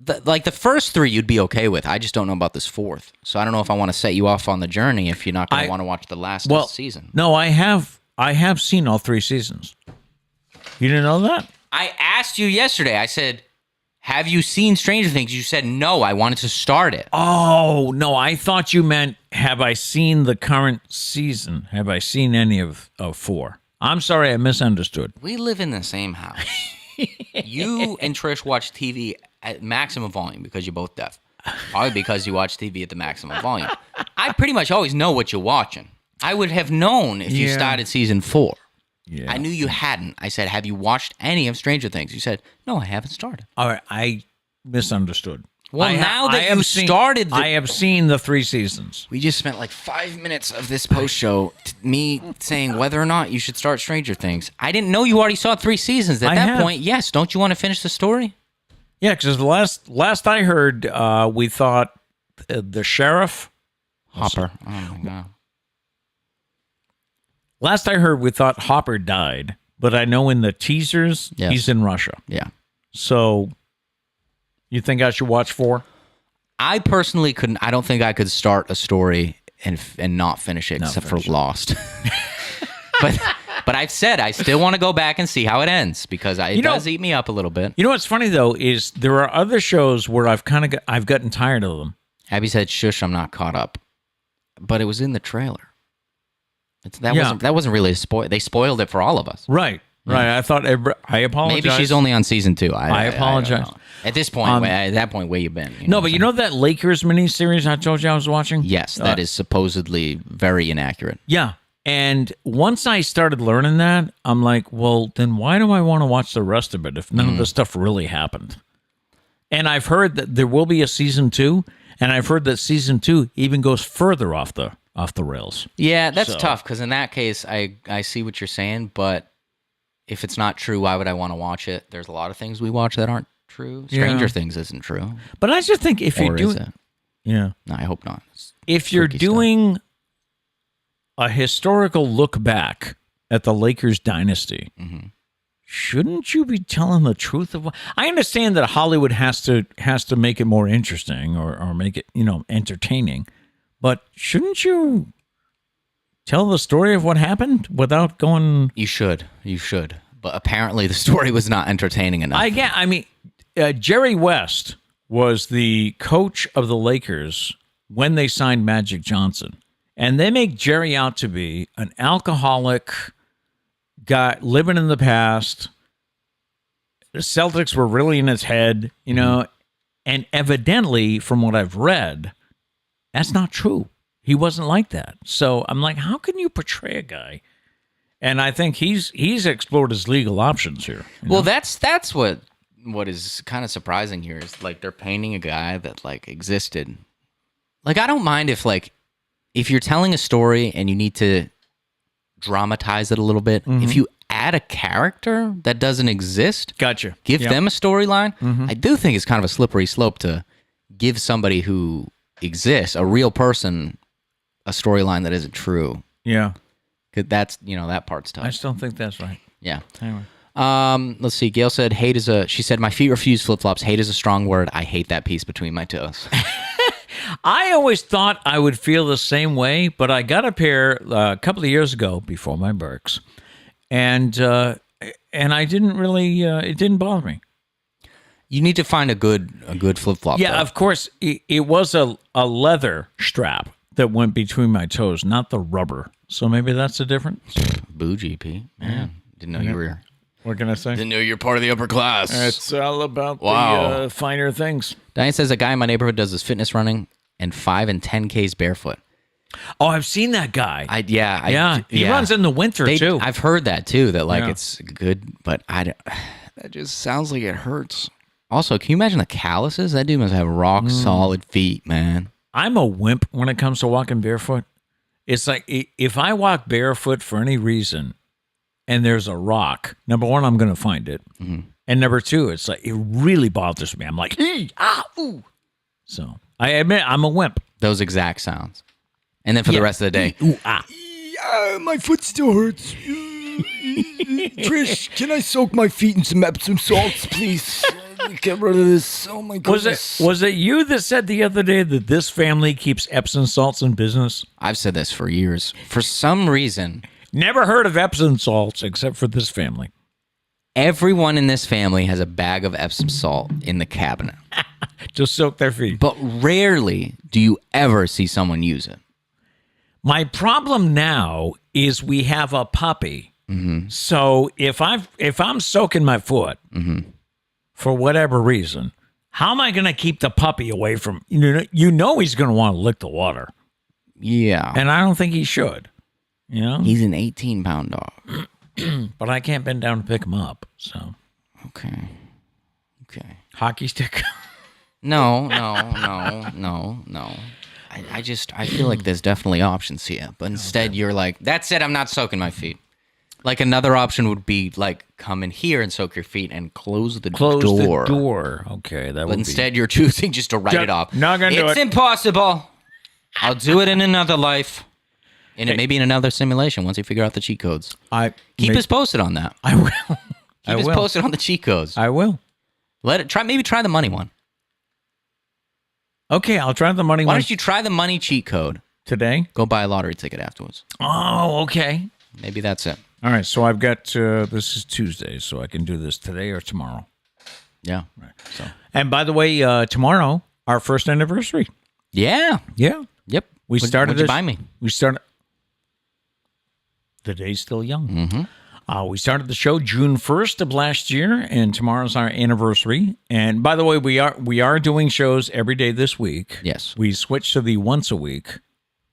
the first 3 you'd be okay with. I just don't know about this 4th. So I don't know if I want to set you off on the journey if you're not going to want to watch the last season. No, I have seen all 3 seasons. You didn't know that? I asked you yesterday. I said, have you seen Stranger Things? You said no. I wanted to start it. Oh, no. I thought you meant, have I seen the current season? Have I seen any of 4? I'm sorry, I misunderstood. We live in the same house. You and Trish watch TV at maximum volume because you're both deaf. Probably because you watch TV at the maximum volume. I pretty much always know what you're watching. I would have known if you started season 4. Yeah. I knew you hadn't. I said, have you watched any of Stranger Things? You said, no, I haven't started. All right, I misunderstood. Well, now that you started... I have seen the 3 seasons. We just spent like 5 minutes of this post show, me saying whether or not you should start Stranger Things. I didn't know you already saw 3 seasons. At that point, yes. Don't you want to finish the story? Yeah, because the last I heard, we thought the sheriff... Hopper. Oh, my God. Last I heard, we thought Hopper died, but I know in the teasers, he's in Russia. Yeah. So, you think I should watch 4? I personally couldn't. I don't think I could start a story and not finish it, except for Lost. But I've said I still want to go back and see how it ends because it does eat me up a little bit. You know what's funny though is there are other shows where I've gotten tired of them. Abby said, "Shush, I'm not caught up," but it was in the trailer. That wasn't really a spoil. They spoiled it for all of us. Right. I thought I apologize. Maybe she's only on season 2. I apologize. At this point, at that point, where you been? You know that Lakers miniseries I told you I was watching? Yes, that is supposedly very inaccurate. Yeah. And once I started learning that, I'm like, well, then why do I want to watch the rest of it if none of the stuff really happened? And I've heard that there will be a season 2, and I've heard that season 2 even goes further off the rails. Yeah, that's tough because in that case, I see what you're saying, but if it's not true, why would I want to watch it? There's a lot of things we watch that aren't true. Stranger Things isn't true. But I just think if you're doing... Yeah. No, I hope not. If you're doing a historical look back at the Lakers dynasty, shouldn't you be telling the truth of what... I understand that Hollywood has to make it more interesting or make it, entertaining, but shouldn't you tell the story of what happened without going... You should. But apparently the story was not entertaining enough. Jerry West was the coach of the Lakers when they signed Magic Johnson. And they make Jerry out to be an alcoholic guy living in the past. The Celtics were really in his head, and evidently, from what I've read, that's not true. He wasn't like that. So I'm like, how can you portray a guy? And I think he's explored his legal options here. Well, that's what is kind of surprising here is like they're painting a guy that like existed. Like I don't mind if you're telling a story and you need to dramatize it a little bit. If you add a character that doesn't exist, gotcha. Give them a storyline. I do think it's kind of a slippery slope to give somebody who exists, a real person, a storyline that isn't true. Yeah. Cause that's, that part's tough. I still think that's right. Yeah. Anyway. Let's see. Gail said, she said, my feet refuse flip-flops. Hate is a strong word. I hate that piece between my toes. I always thought I would feel the same way, but I got a pair a couple of years ago before my Birks, and I didn't really, it didn't bother me. You need to find a good flip-flop. Yeah, though. Of course. It was a leather strap that went between my toes, not the rubber. So maybe that's the difference. Bougie, Pete. Man, didn't know you were. What can I say? Didn't know you're part of the upper class. It's all about the finer things. Diane says a guy in my neighborhood does his fitness running and 5 and 10Ks barefoot. Oh, I've seen that guy. He runs in the winter too. I've heard that too. That it's good, but that just sounds like it hurts. Also, can you imagine the calluses? That dude must have rock solid feet, man. I'm a wimp when it comes to walking barefoot. It's like if I walk barefoot for any reason and there's a rock, number one, I'm going to find it. And number two, it's like it really bothers me. I'm like, ooh. So I admit I'm a wimp. Those exact sounds. And then for the rest of the day, ooh, my foot still hurts. Trish, can I soak my feet in some Epsom salts, please? Get rid of this. Oh my goodness. Was it you that said the other day that this family keeps Epsom salts in business? I've said this for years. For some reason, Never heard of Epsom salts except for this family. everyone in this family has a bag of Epsom salt in the cabinet. Just soak their feet. But rarely do you ever see someone use it. My problem now is we have a puppy. Mm-hmm. So if I'm soaking my foot for whatever reason, how am I going to keep the puppy away from? You know he's going to want to lick the water, Yeah. and I don't think he should. You know, He's an 18-pound dog. but I can't bend down to pick him up. So Okay. hockey stick. No. I feel like there's definitely options here. But instead you're like, that's it, I'm not soaking my feet. Like another option would be like come in here and soak your feet and close the door. The door. Okay, that But would instead you're choosing just to write it off. Not gonna do it. It's impossible. I'll do it in another life. And maybe in another simulation once you figure out the cheat codes. Keep us posted on that. I will. Keep us posted on the cheat codes. I will. Maybe try the money one. Okay, I'll try the money Why one don't you try the money cheat code? today. Go buy a lottery ticket afterwards. Oh, okay. Maybe that's it. All right, so I've got this is Tuesday, so I can do this today or tomorrow. Yeah. Right. So, and by the way, tomorrow our first anniversary. Yeah. Yeah. Yep. We started. What'd you buy me? We started. The day's still young. Mm-hmm. We started the show June 1st of last year, and tomorrow's our anniversary. And by the way, we are doing shows every day this week. Yes. We switched to the once a week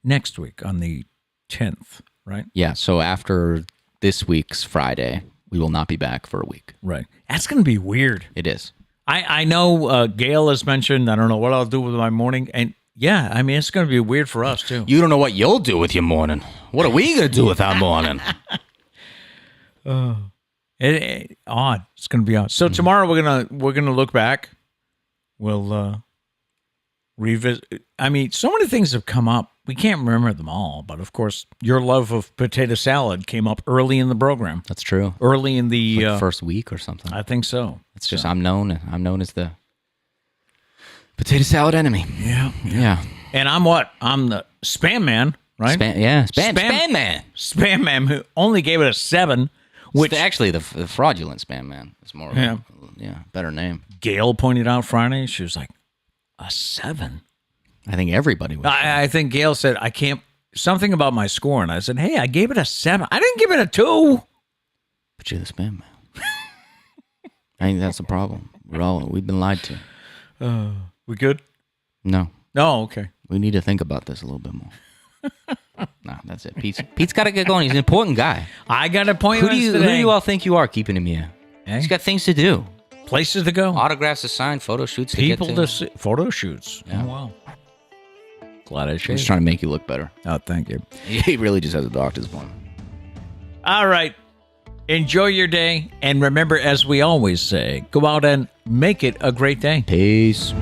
next week on the 10th, right? Yeah. So after this week's Friday, we will not be back for a week. Right. That's going to be weird. It is. I know Gail has mentioned, I don't know what I'll do with my morning. And yeah, I mean, it's going to be weird for us too. You don't know what you'll do with your morning. What are we going to do with our morning? Odd. It's going to be odd. So tomorrow we're gonna look back. We'll revisit. I mean, so many things have come up. We can't remember them all, but of course, your love of potato salad came up early in the program. That's true. Early in the Like first week or something. I think so. It's just I'm known as the potato salad enemy. Yeah. And I'm what? I'm the spam man, right? Spam man. Spam man who only gave it a 7. Which actually the fraudulent spam man is more of a better name. Gail pointed out Friday. She was like, a 7. I think everybody was. I think Gail said, I can't, something about my score. And I said, hey, I gave it a 7. I didn't give it a 2. But you're the spam man. I think that's the problem. We've been lied to. We good? No. Oh, okay. We need to think about this a little bit more. No, that's it. Pete's got to get going. He's an important guy. I got appointments Who do today. you all think you are keeping him here? He's got things to do. Places to go. Autographs to sign, photo shoots People to get to see. Photo shoots. Yeah. Oh, wow. Glad I I'm shaved. just trying to make you look better. Oh, thank you. He really just has a doctor's appointment. All right. Enjoy your day. And remember, as we always say, go out and make it a great day. Peace.